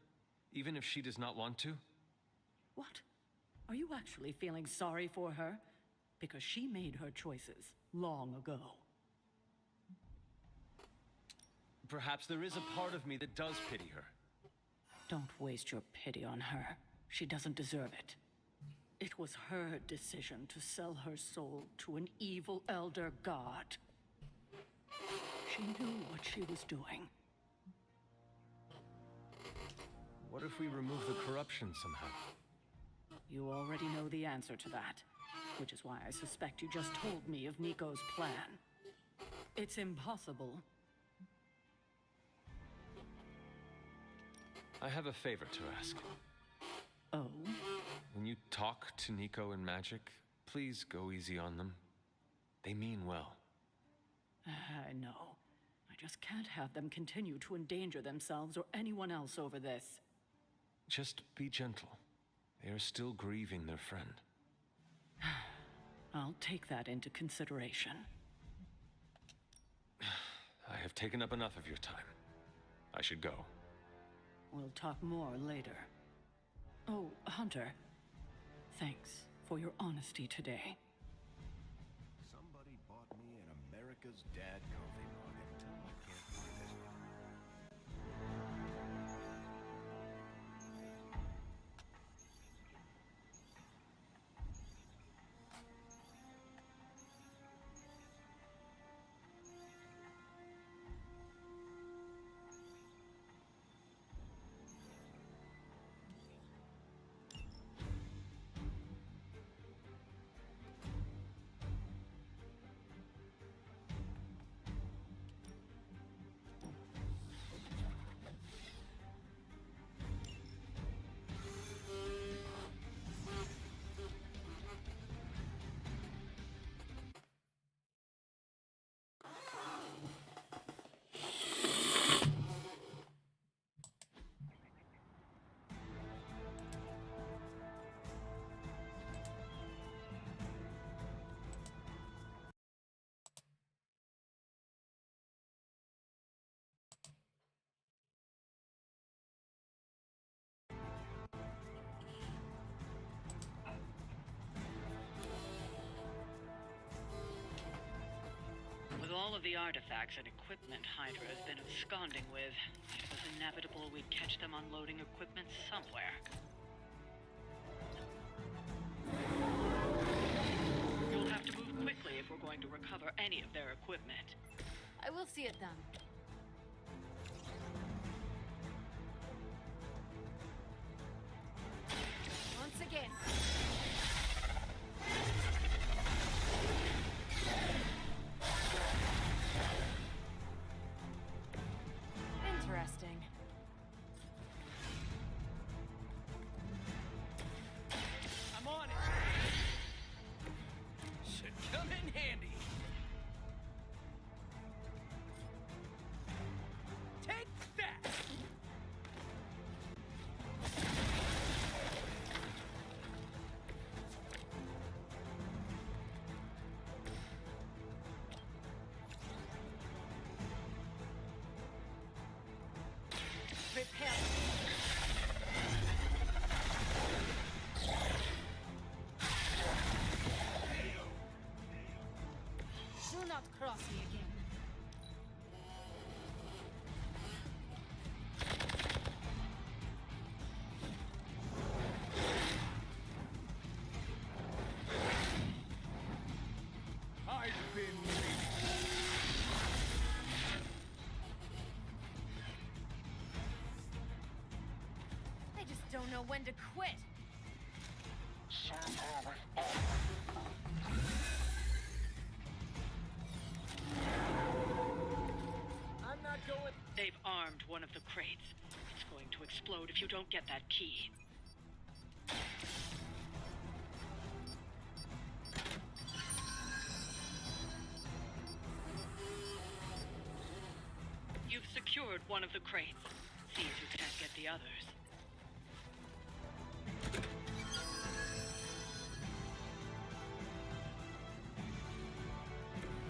even if she does not want to? What? Are you actually feeling sorry for her? Because she made her choices long ago. Perhaps there is a part of me that does pity her. Don't waste your pity on her. She doesn't deserve it. It It was her decision to sell her soul to an evil elder god. She knew what she was doing. What if we remove the corruption somehow? You already know the answer to that, which is why I suspect you just told me of Nico's plan. It's impossible. I have a favor to ask. Oh? When you talk to Nico and Magic, please go easy on them. They mean well. I know. I just can't have them continue to endanger themselves or anyone else over this. Just be gentle. They are still grieving their friend. I'll take that into consideration. I have taken up enough of your time. I should go. We'll talk more later. Oh, Hunter. Thanks for your honesty today. Somebody bought me an America's Dad coffee mug and tell 'em I can't find it. With all of the artifacts and equipment Hydra has been absconding with, it was inevitable we'd catch them unloading equipment somewhere. You'll have to move quickly if we're going to recover any of their equipment. I will see it done. Once again. Interesting. I'm on it. Should come in handy. Take that. Prepare. Do not cross me again. I've been waiting. I just don't know when to quit. I'm not going. They've armed one of the crates. It's going to explode if you don't get that key. You've secured one of the crates. See if you can't get the others.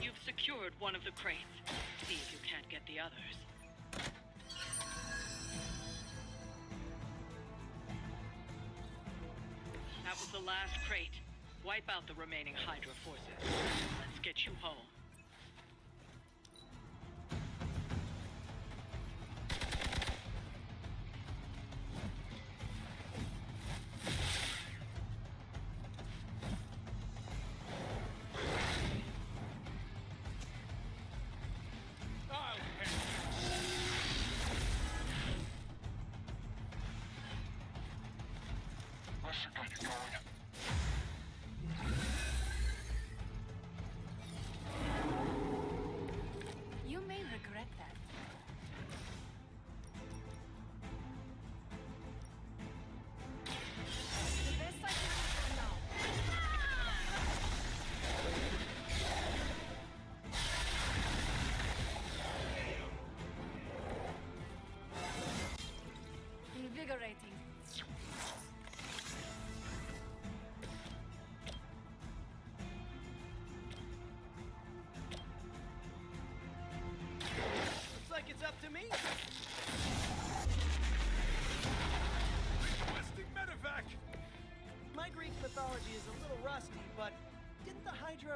You've secured one of the crates. See if you can't get the others. That was the last crate. Wipe out the remaining Hydra forces. Let's get you home.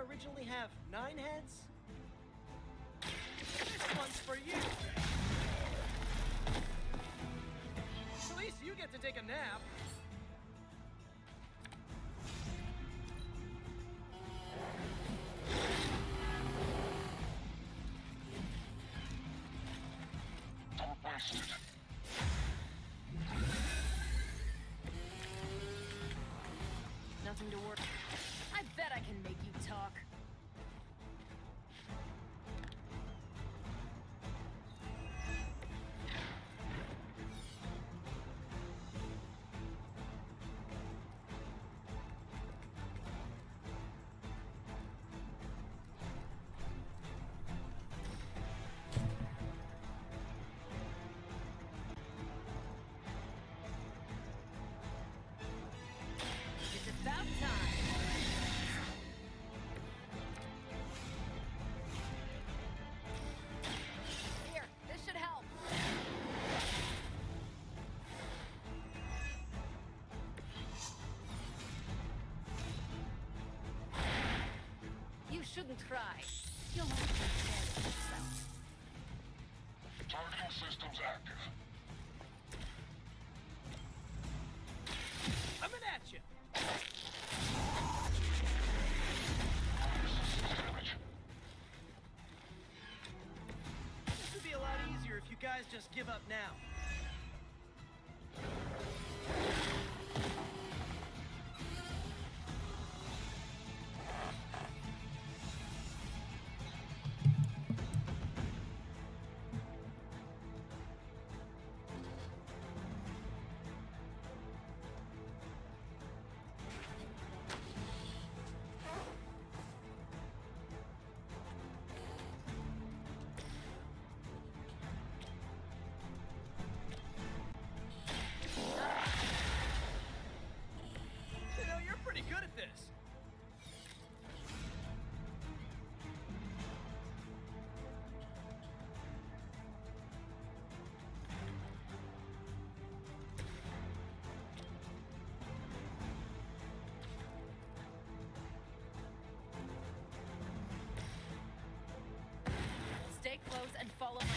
originally have 9 heads? This one's for you! At least you get to take a nap. Don't waste it. Nothing to work. I bet I can make you talk. It's about time. Here, this should help. You shouldn't try. You'll only get yourself. Targeting systems active. Coming at you! Damage. This would be a lot easier if you guys just give up now. You know, you're pretty good at this. Stay close and follow my lead.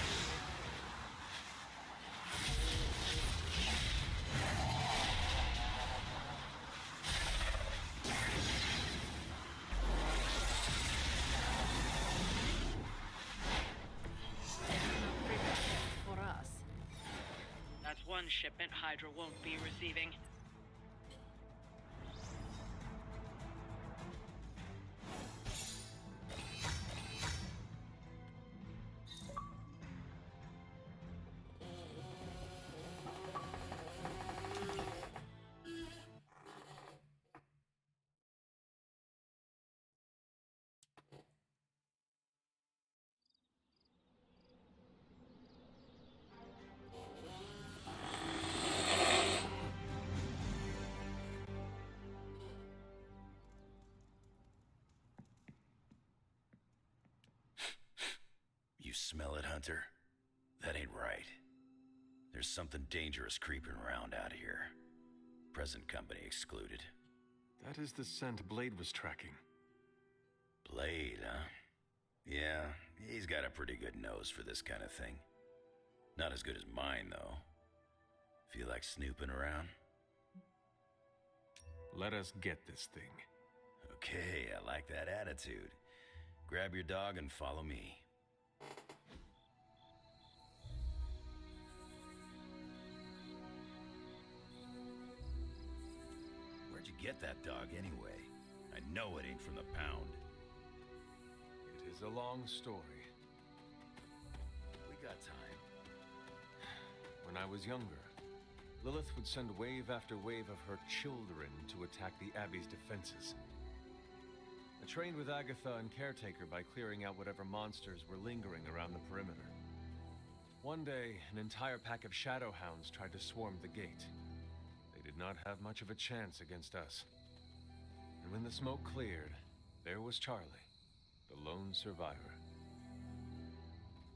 For us. That's one shipment Hydra won't be receiving. You smell it, Hunter? That ain't right. There's something dangerous creeping around out here. Present company excluded. That is the scent Blade was tracking. Blade, huh? Yeah, he's got a pretty good nose for this kind of thing. Not as good as mine, though. Feel like snooping around? Let us get this thing. Okay, I like that attitude. Grab your dog and follow me. Where'd you get that dog anyway? I know it ain't from the pound. It is a long story. We got time. When I was younger, Lilith would send wave after wave of her children to attack the Abbey's defenses. I trained with Agatha and Caretaker by clearing out whatever monsters were lingering around the perimeter. One day, an entire pack of Shadowhounds tried to swarm the gate. They did not have much of a chance against us. And when the smoke cleared, there was Charlie, the lone survivor.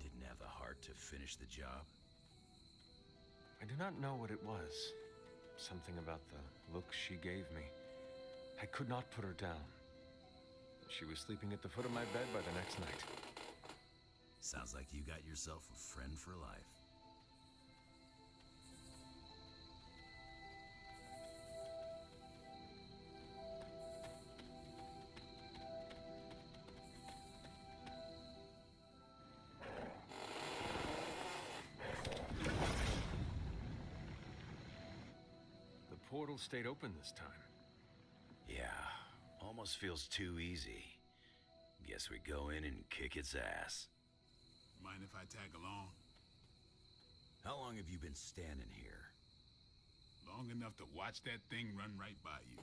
Didn't have the heart to finish the job. I do not know what it was. Something about the look she gave me. I could not put her down. She was sleeping at the foot of my bed by the next night. Sounds like you got yourself a friend for life. The portal stayed open this time. Yeah, almost feels too easy. Guess we go in and kick its ass. Mind if I tag along? How long have you been standing here? Long enough to watch that thing run right by you.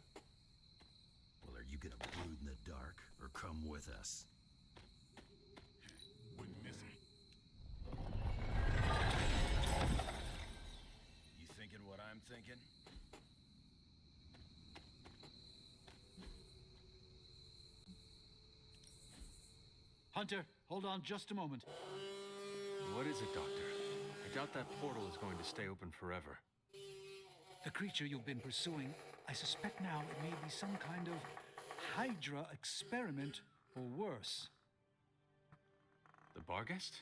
Well, are you gonna brood in the dark, or come with us? Wouldn't miss it. You thinking what I'm thinking? Hunter, hold on just a moment. What is it, Doctor? I doubt that portal is going to stay open forever. The creature you've been pursuing, I suspect now it may be some kind of Hydra experiment, or worse. The Barghest?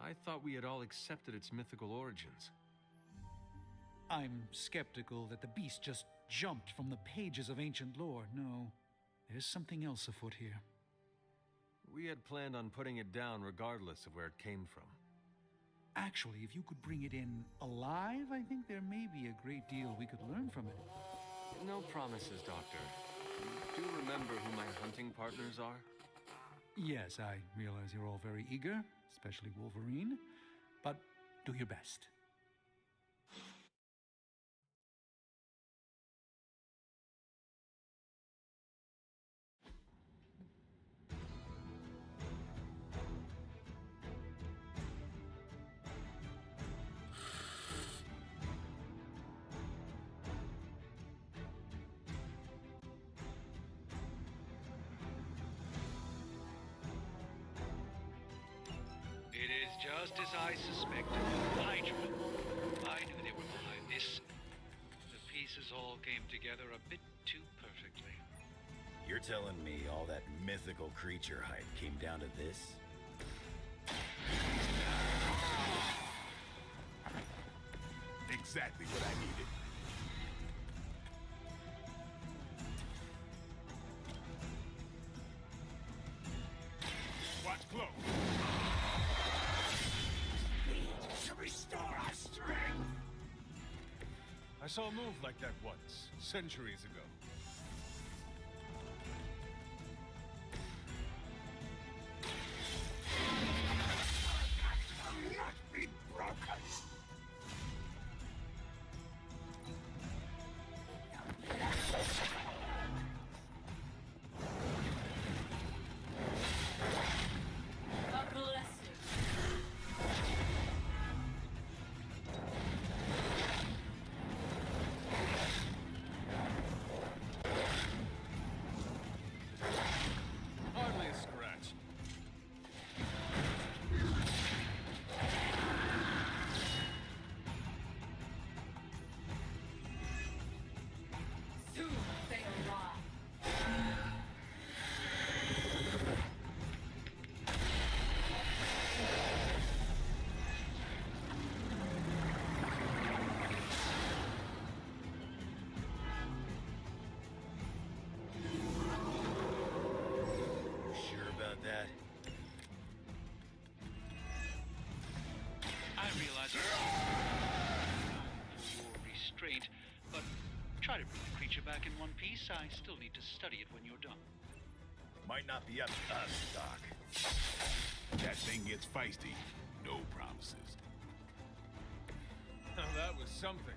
I thought we had all accepted its mythical origins. I'm skeptical that the beast just jumped from the pages of ancient lore. No, there's something else afoot here. We had planned on putting it down regardless of where it came from. Actually, if you could bring it in alive, I think there may be a great deal we could learn from it. No promises, Doctor. You do remember who my hunting partners are? Yes, I realize you're all very eager, especially Wolverine, but do your best. It is just as I suspected. Hydra. I knew they were behind this. The pieces all came together a bit too perfectly. You're telling me all that mythical creature hype came down to this? Exactly what I needed. Watch close. To restore our strength! I saw a move like that once, centuries ago. Not be broken! A blessing. Hardly a scratch. Soon they arrive. Sure about that? I realize your restraint, but try to bring the creature back in one piece. I still need to study it when you're done. Might not be up to us, Doc. That thing gets feisty. No promises. Now that was something.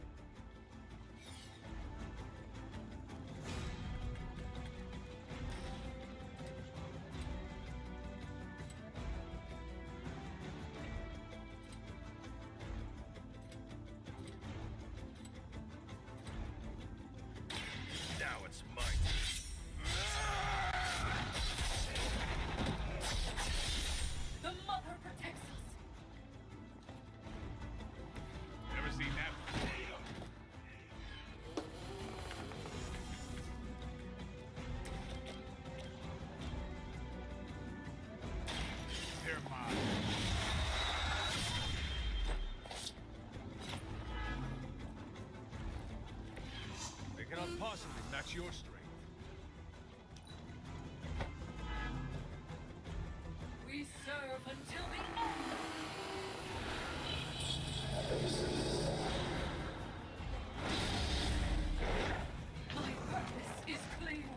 Now it's mine. The mother protects us. Never seen that before. What's your strength? We serve until the end. My purpose is clear.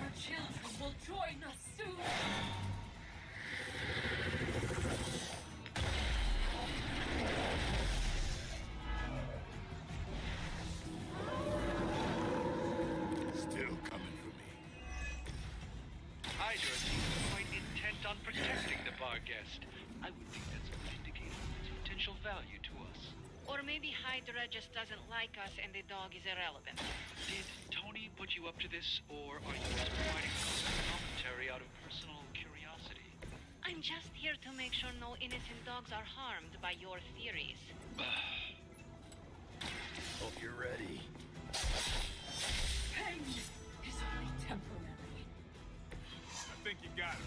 Our children will join us soon. Still coming for me. Hydra seems quite intent on protecting the bar guest. I would think that's a good indicator of its potential value to us. Or maybe Hydra just doesn't like us and the dog is irrelevant. Did Tony put you up to this, or are you just providing commentary out of personal curiosity? I'm just here to make sure no innocent dogs are harmed by your theories. Hope you're ready. Pain is only temporary. I think you got it.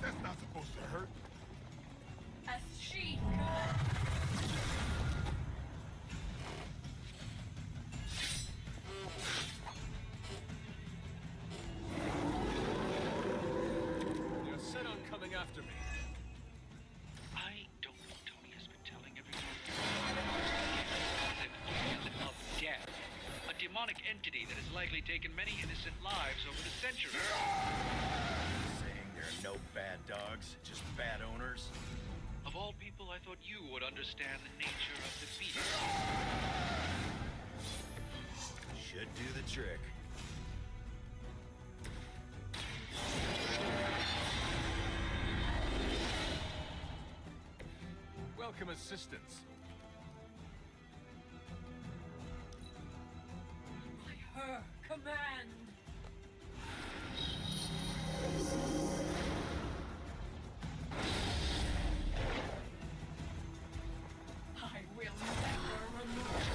That's not supposed to hurt. As she commands. You're set on coming after me. I don't know. Tony has been telling everyone that of death. A demonic entity that has likely taken many innocent lives over the centuries. Saying there are no bad dogs, just bad owners? Of all people, I thought you would understand the nature of the beast. Should do the trick. Welcome assistance. By her command. I will never remove.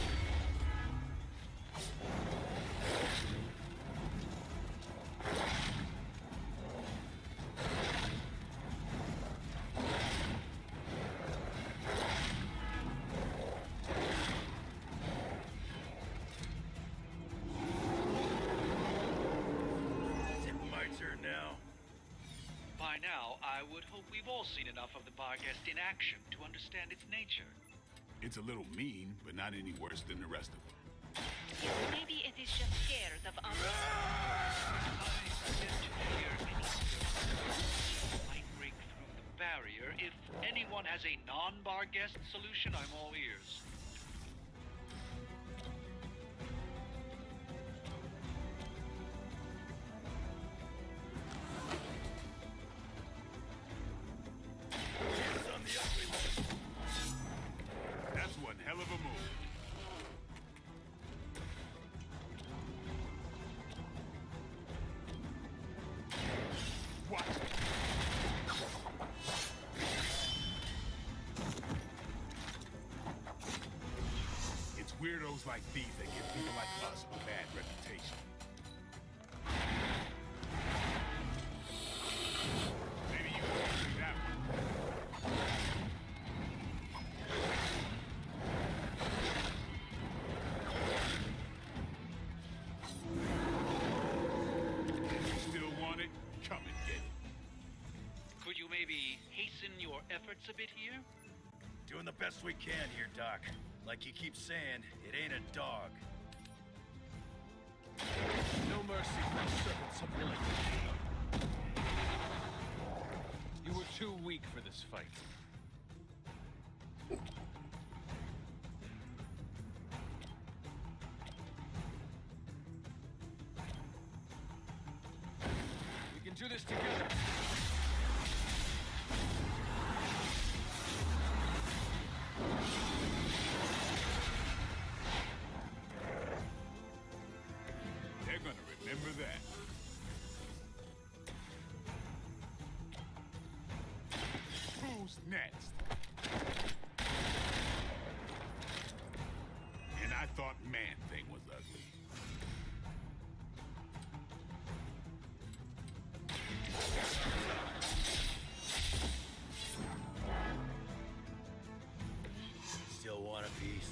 Is it my turn now? By now, I would hope we've all seen enough of the Barghest in action to understand its nature. It's a little mean, but not any worse than the rest of them. Maybe it is just scared of us. I yet to hear any might break through the barrier. If anyone has a non-Barghest solution, I'm all ears. Hands on the ugly one. That's one hell of a move. Watch it. It's weirdos like these that give people like us a bad reputation. Maybe you can do that one. If you still want it, come and get it. Could you maybe hasten your efforts a bit here? Doing the best we can here, Doc. Like you keep saying, it ain't a dog. No mercy for servants of Lilith. You were too weak for this fight. We can do this together. advanced. And I thought Man-Thing was ugly. Still want a piece?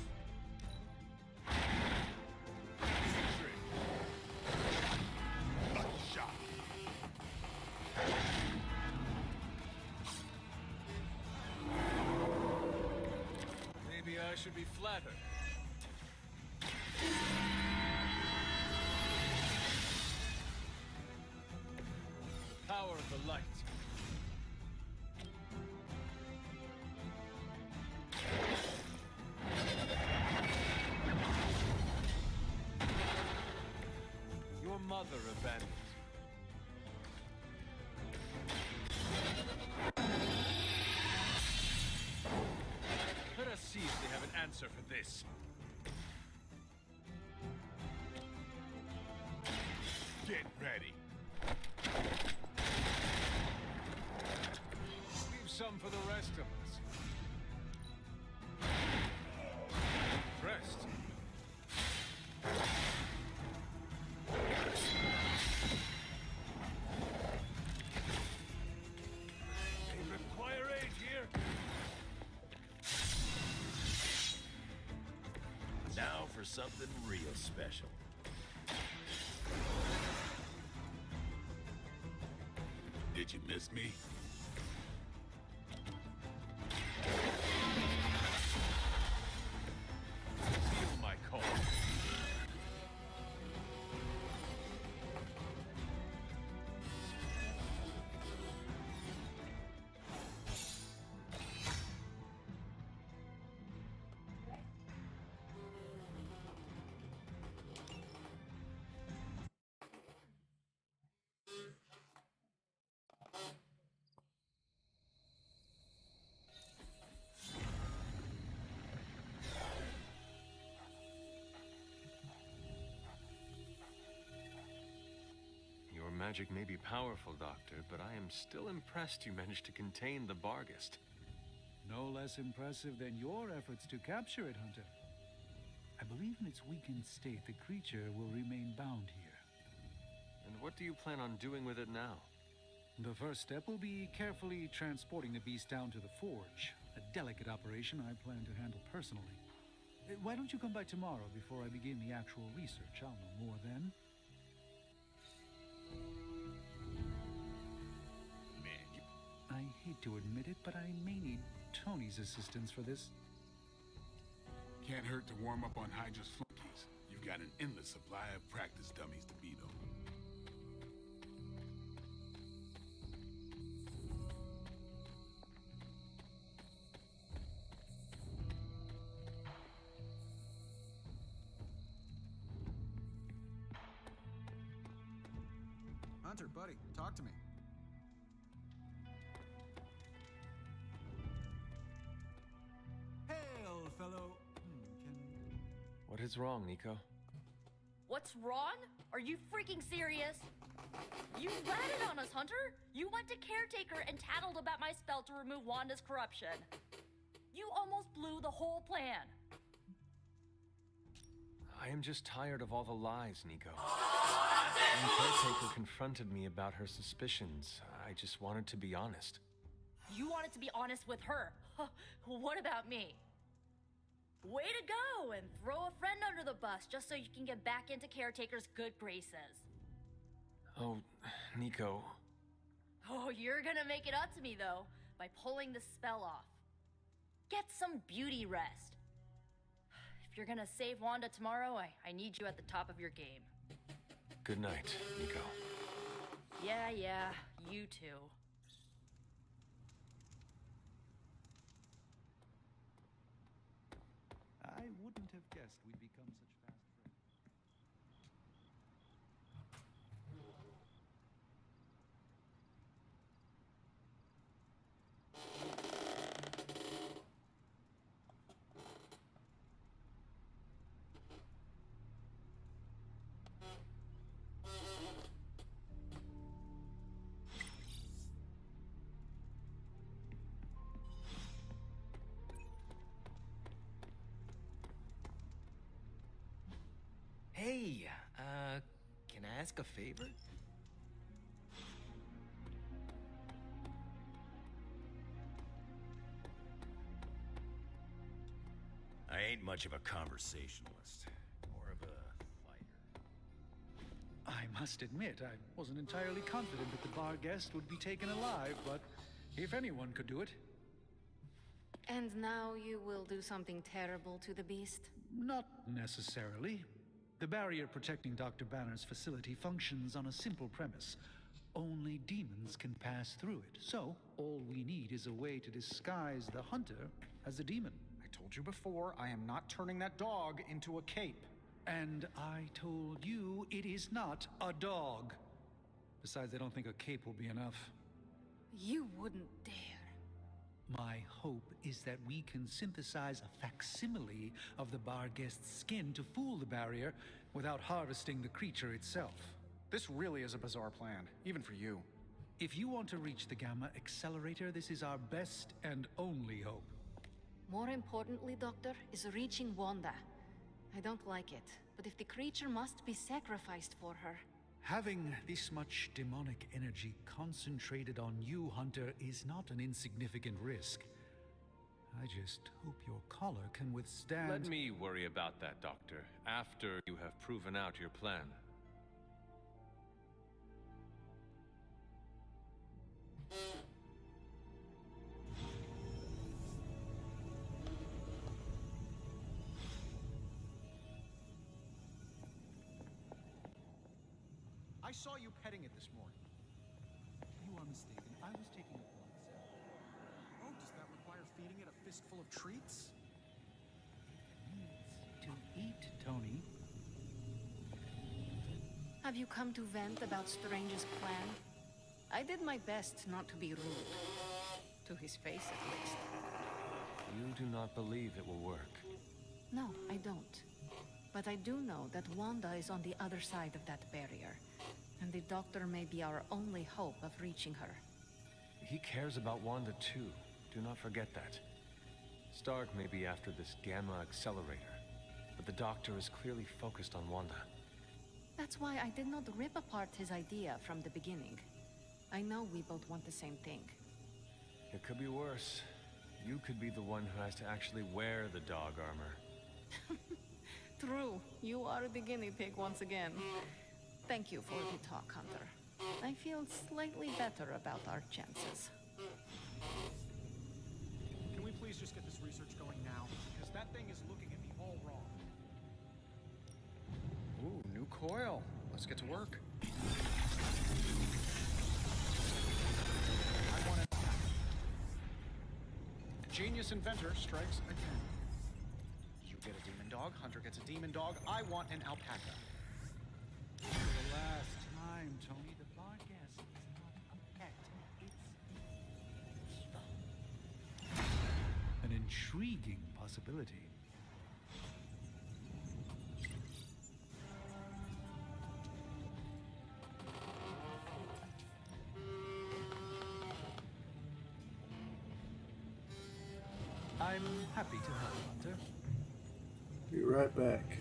Maybe I should be flattered. The power of the light. Your mother abandoned. Let us see if they have an answer for this. Get ready. Leave some for the rest of us. Rest. They require aid here. Now for something real special. Did you miss me? Feel my call. Your magic may be powerful, Doctor, but I am still impressed you managed to contain the Barghest. No less impressive than your efforts to capture it, Hunter. I believe in its weakened state, the creature will remain bound here. And what do you plan on doing with it now? The first step will be carefully transporting the beast down to the forge. A delicate operation I plan to handle personally. Why don't you come by tomorrow before I begin the actual research? I'll know more then. I hate to admit it, but I may need Tony's assistance for this. Can't hurt to warm up on Hydra's flunkies. You've got an endless supply of practice dummies to beat on. Hunter, buddy, talk to me. Hail, fellow. What is wrong, Nico? What's wrong? Are you freaking serious? You ratted on us, Hunter! You went to Caretaker and tattled about my spell to remove Wanda's corruption. You almost blew the whole plan. I am just tired of all the lies, Nico. When Caretaker confronted me about her suspicions, I just wanted to be honest. You wanted to be honest with her. What about me? Way to go and throw a friend under the bus just so you can get back into Caretaker's good graces. Oh, Nico. Oh, you're gonna make it up to me, though, by pulling the spell off. Get some beauty rest. If you're gonna save Wanda tomorrow, I need you at the top of your game. Good night, Nico. Yeah, you too. I wouldn't have guessed we'd become such fast friends. ask a favor? I ain't much of a conversationalist. More of a fighter. I must admit, I wasn't entirely confident that the bar guest would be taken alive, but if anyone could do it. And now you will do something terrible to the beast? Not necessarily. The barrier protecting Dr. Banner's facility functions on a simple premise. Only demons can pass through it. So, all we need is a way to disguise the hunter as a demon. I told you before, I am not turning that dog into a cape. And I told you it is not a dog. Besides, I don't think a cape will be enough. You wouldn't dare. My hope is that we can synthesize a facsimile of the bar guest's skin to fool the barrier without harvesting the creature itself. This really is a bizarre plan, even for you. If you want to reach the Gamma Accelerator, this is our best and only hope. More importantly, Doctor, is reaching Wanda. I don't like it, but if the creature must be sacrificed for her... Having this much demonic energy concentrated on you, Hunter, is not an insignificant risk. I just hope your collar can withstand... Let me worry about that, Doctor, after you have proven out your plan. I saw you petting it this morning. You are mistaken. I was taking a blood sample. Oh, does that require feeding it a fistful of treats? To eat, Tony. Have you come to vent about Strange's plan? I did my best not to be rude. To his face, at least. You do not believe it will work. No, I don't. But I do know that Wanda is on the other side of that barrier. And the Doctor may be our only hope of reaching her. He cares about Wanda too. Do not forget that. Stark may be after this Gamma Accelerator, but the Doctor is clearly focused on Wanda. That's why I did not rip apart his idea from the beginning. I know we both want the same thing. It could be worse. You could be the one who has to actually wear the dog armor. True. You are the guinea pig once again. Thank you for the talk, Hunter. I feel slightly better about our chances. Can we please just get this research going now? Because that thing is looking at me all wrong. Ooh, new coil. Let's get to work. I want it now. Genius inventor strikes again. You get a demon dog, Hunter gets a demon dog. I want an alpaca. For the last time, Tony, the bar guest is not a pet. It's evil. An intriguing possibility. I'm happy to help, Hunter. Be right back.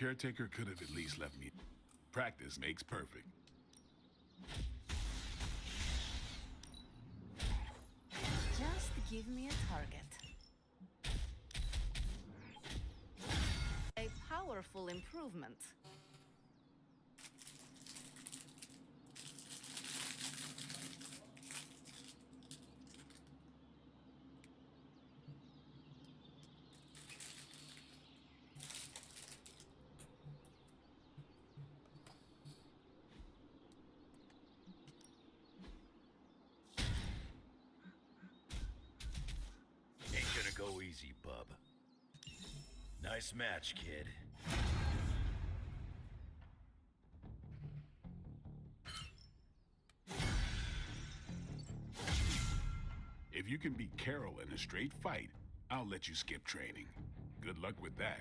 Caretaker could have at least left me. Practice makes perfect. Just give me a target. A powerful improvement. Ain't gonna go easy, bub. Nice match, kid. If you can beat Carol in a straight fight, I'll let you skip training. Good luck with that.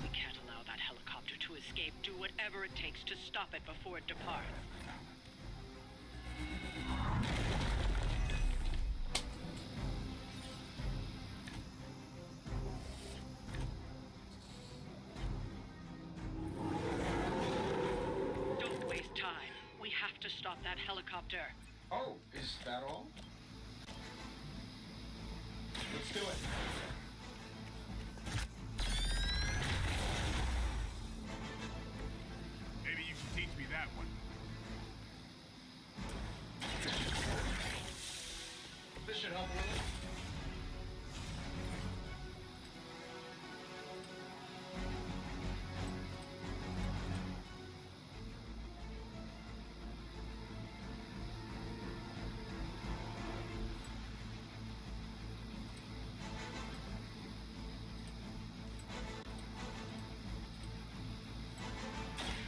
We can't allow that helicopter to escape. Do whatever it takes to stop it before it departs. Don't waste time. We have to stop that helicopter. Oh, is that all? Let's do it. Maybe you can teach me that one. This should help a little.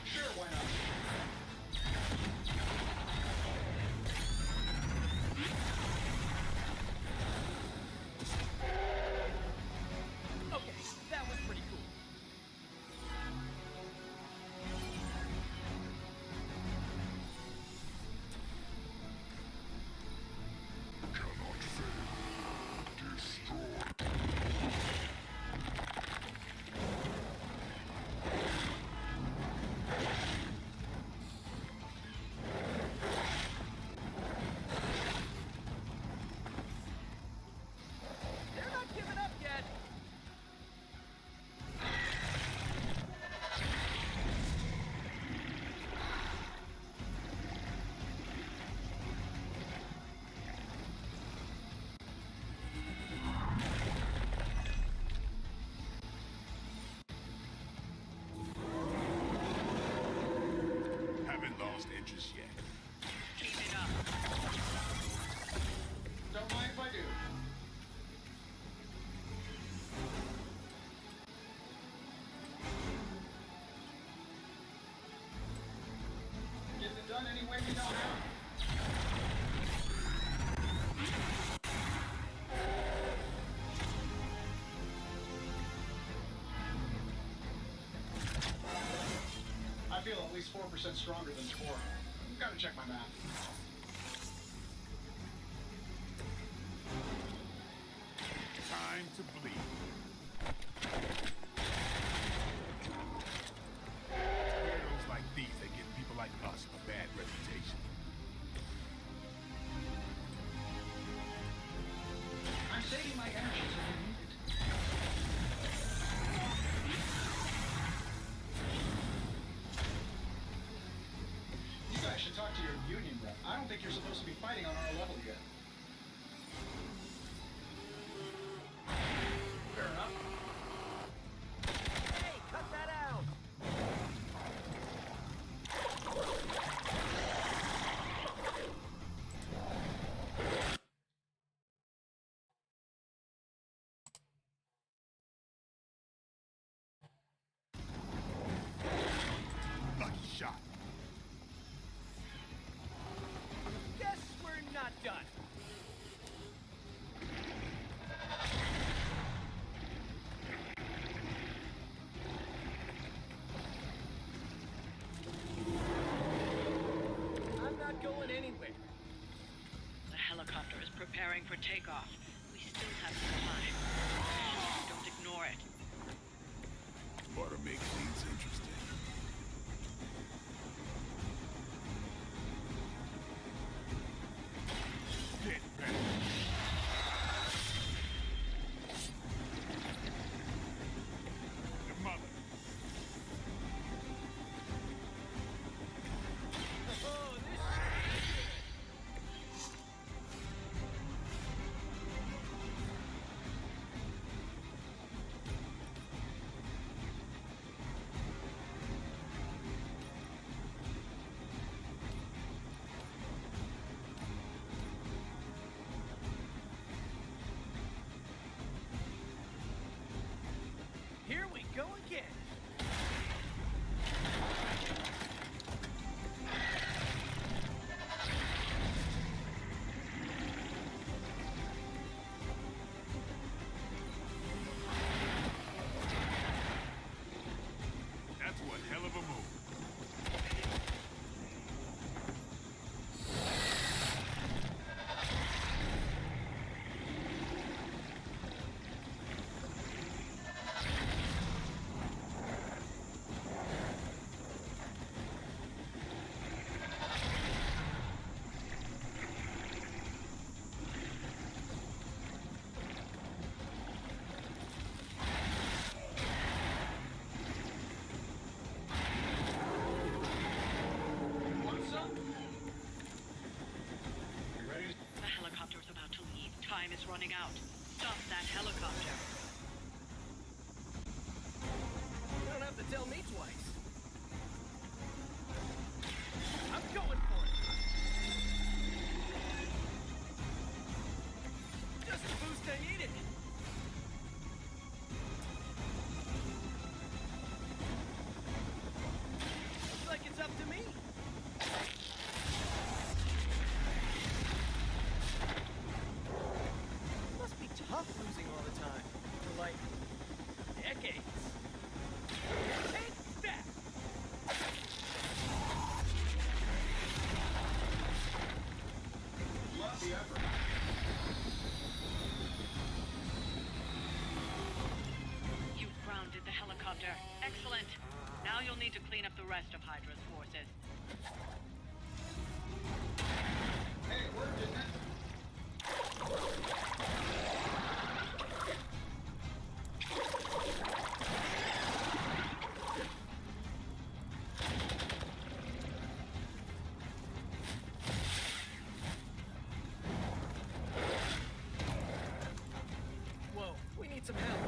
Sure, why not? Okay, that was pretty cool. Cannot fail. Destroy. They're not giving up yet. Haven't lost interest yet. Keep it up. Don't mind if I do. Getting it done any way we know how. least 4% stronger than before. Gotta check my math. Time to bleed. Heroes like these that give people like us a bad reputation. I'm saving my energy so I need it. You guys should talk to your union rep. I don't think you're supposed to be fighting on our level yet. Fair enough. Hey, cut that out! Lucky shot. Guess we're not done. I'm not going anywhere. The helicopter is preparing for takeoff. We still have some time. Don't ignore it. Ought to make things interesting. Get ready. Your mother. Oh, this Here we go again. That's one hell of a move. Want some? You ready? The helicopter is about to leave. Time is running out. Stop that helicopter. You don't have to tell me twice. I'm going for it. Just the boost I needed. Looks like it's up to me. Must be tough losing all the time. For like decades. Take that! Love the effort. You've grounded the helicopter. Excellent. Now you'll need to clean up the rest of Hydra's forces. Hey, it worked, didn't it? Whoa, we need some help.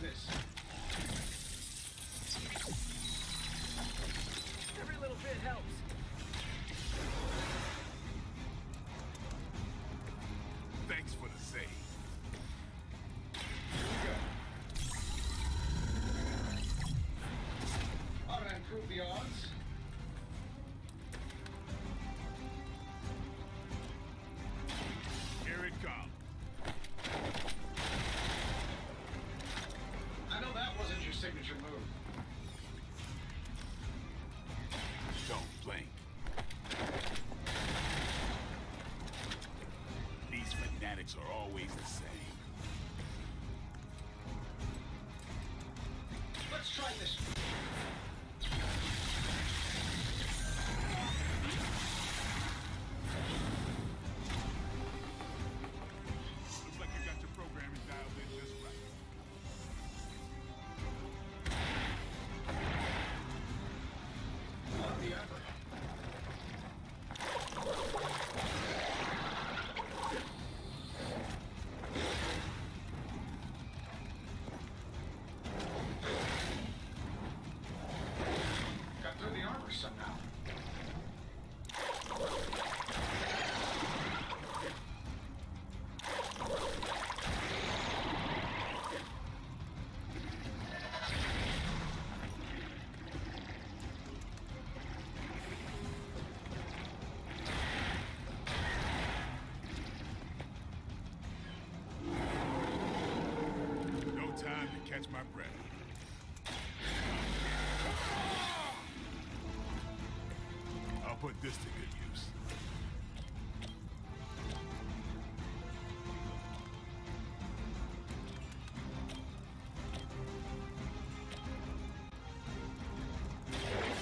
this? Every little bit helps. Thanks for the save. Ought to improve the odds. Here it comes. I know that wasn't your signature move. Don't blink. These fanatics are always the same. Let's try this. Looks like you got your programming dialed in just right. On the effort. Got through the armor somehow. No time to catch my breath. I'll put this to good use.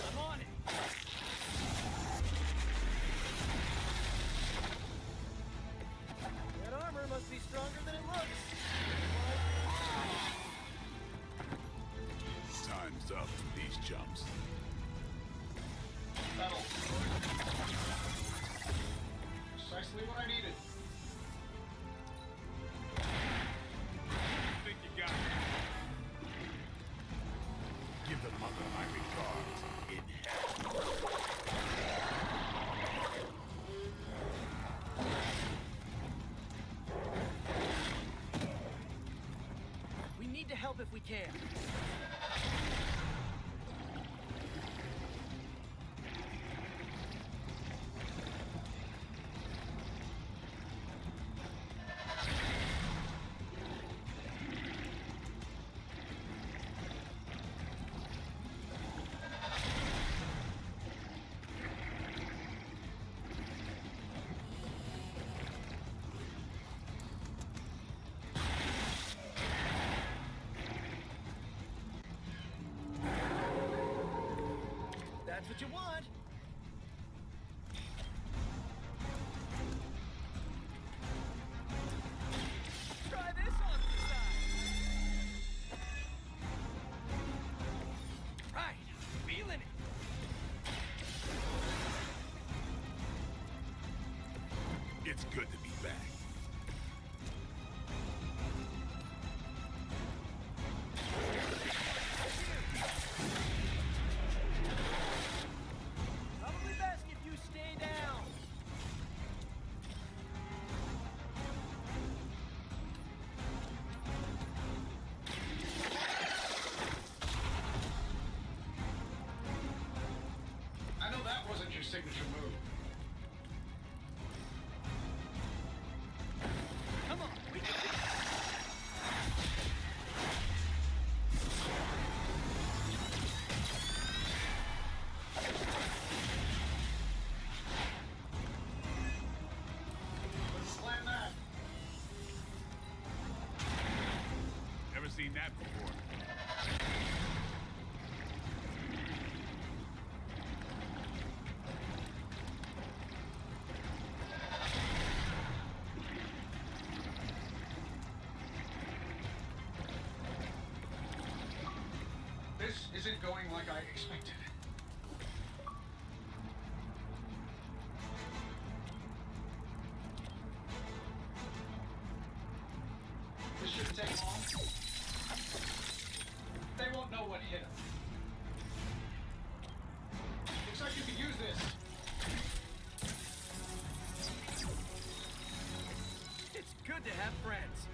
I'm on it. That armor must be stronger than it looks. Time's up for these jumps. That'll. Precisely what I needed. Think you got it? Give the mother my regards in hell. We need to help if we can. That's what you want. Try this on the side. Right, feeling it. It's good to be back. Probably best if you stay down. I know that wasn't your signature move. Come on, we can do it. Let's slam that. Never seen that before. This isn't going like I expected. This shouldn't take long. that hit him. Looks like you could use this. It's good to have friends.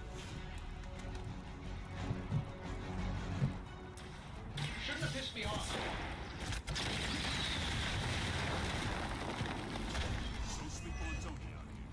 Shouldn't have pissed me off. Don't sleep on Tony out here.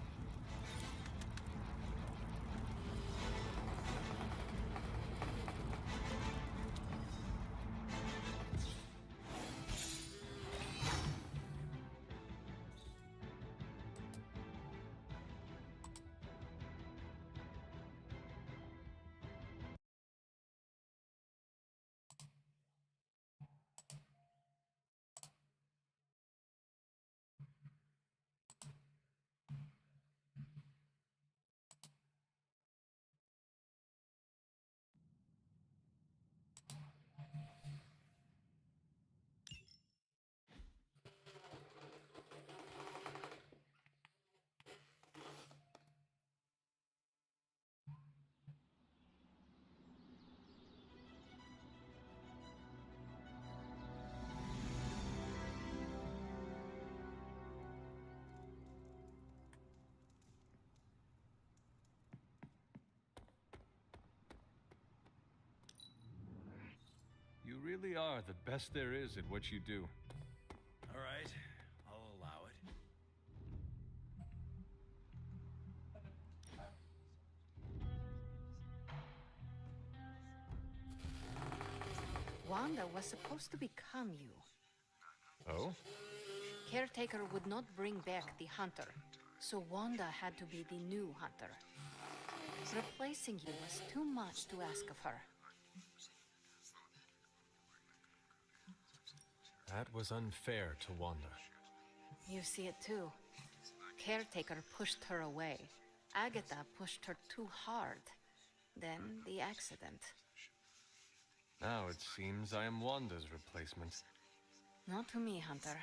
You really are the best there is at what you do. All right, I'll allow it. Wanda was supposed to become you. Oh? Caretaker would not bring back the hunter, so Wanda had to be the new hunter. Replacing you was too much to ask of her. That was unfair to Wanda. You see it too. Caretaker pushed her away. Agatha pushed her too hard. Then the accident. Now it seems I am Wanda's replacement. Not to me, Hunter.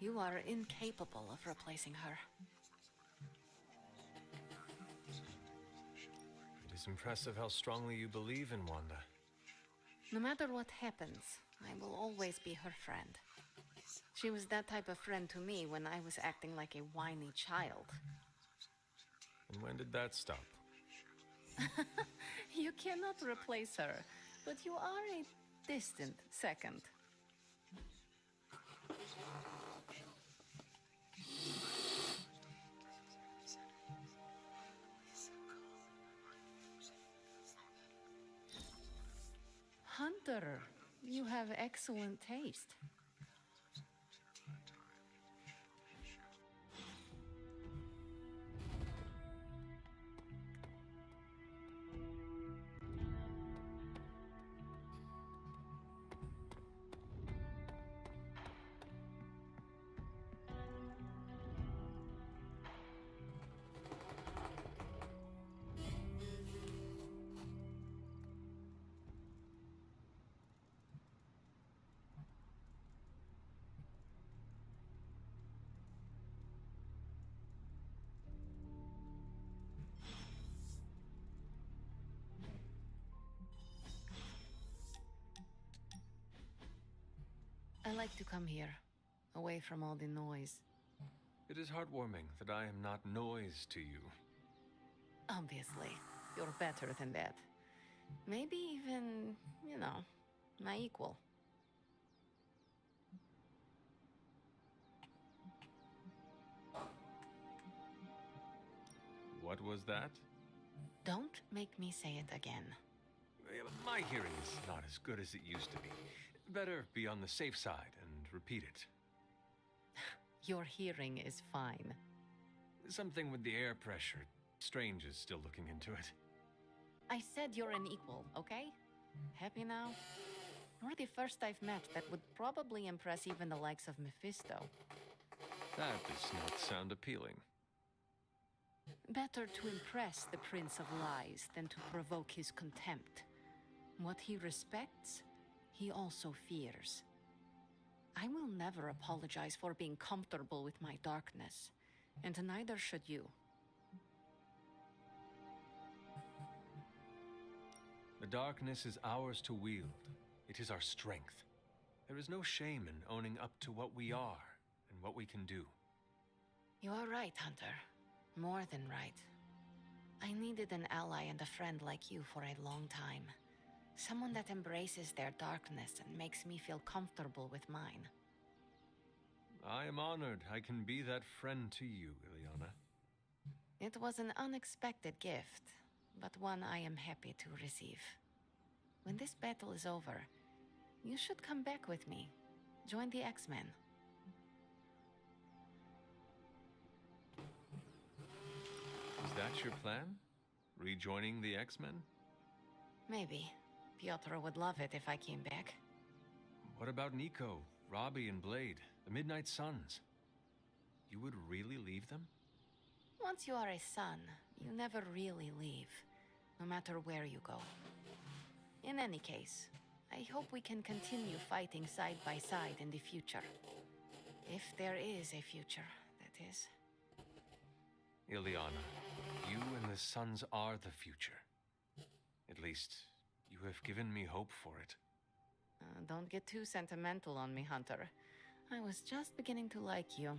You are incapable of replacing her. It is impressive how strongly you believe in Wanda. No matter what happens, I will always be her friend. She was that type of friend to me when I was acting like a whiny child. And when did that stop? You cannot replace her, but you are a distant second. Hunter, you have excellent taste. I like to come here, away from all the noise. It is heartwarming that I am not noise to you. Obviously, you're better than that. Maybe even, my equal. What was that? Don't make me say it again. My hearing is not as good as it used to be. Better be on the safe side and repeat it. Your hearing is fine. Something with the air pressure. Strange is still looking into it. I said you're an equal, okay? Happy now? You're the first I've met that would probably impress even the likes of Mephisto. That does not sound appealing. Better to impress the Prince of Lies than to provoke his contempt. What he respects, he also fears. I will never apologize for being comfortable with my darkness, and neither should you. The darkness is ours to wield. It is our strength. There is no shame in owning up to what we are and what we can do. You are right, Hunter. More than right. I needed an ally and a friend like you for a long time. Someone that embraces their darkness and makes me feel comfortable with mine. I am honored I can be that friend to you, Ileana. It was an unexpected gift, but one I am happy to receive. When this battle is over, you should come back with me. Join the X-Men. Is that your plan? Rejoining the X-Men? Maybe. Piotr would love it if I came back. What about Nico, Robbie, and Blade, the Midnight Suns? You would really leave them? Once you are a son, you never really leave, no matter where you go. In any case, I hope we can continue fighting side by side in the future. If there is a future, that is. Ileana, you and the Suns are the future. At least, you have given me hope for it. Don't get too sentimental on me, Hunter. I was just beginning to like you.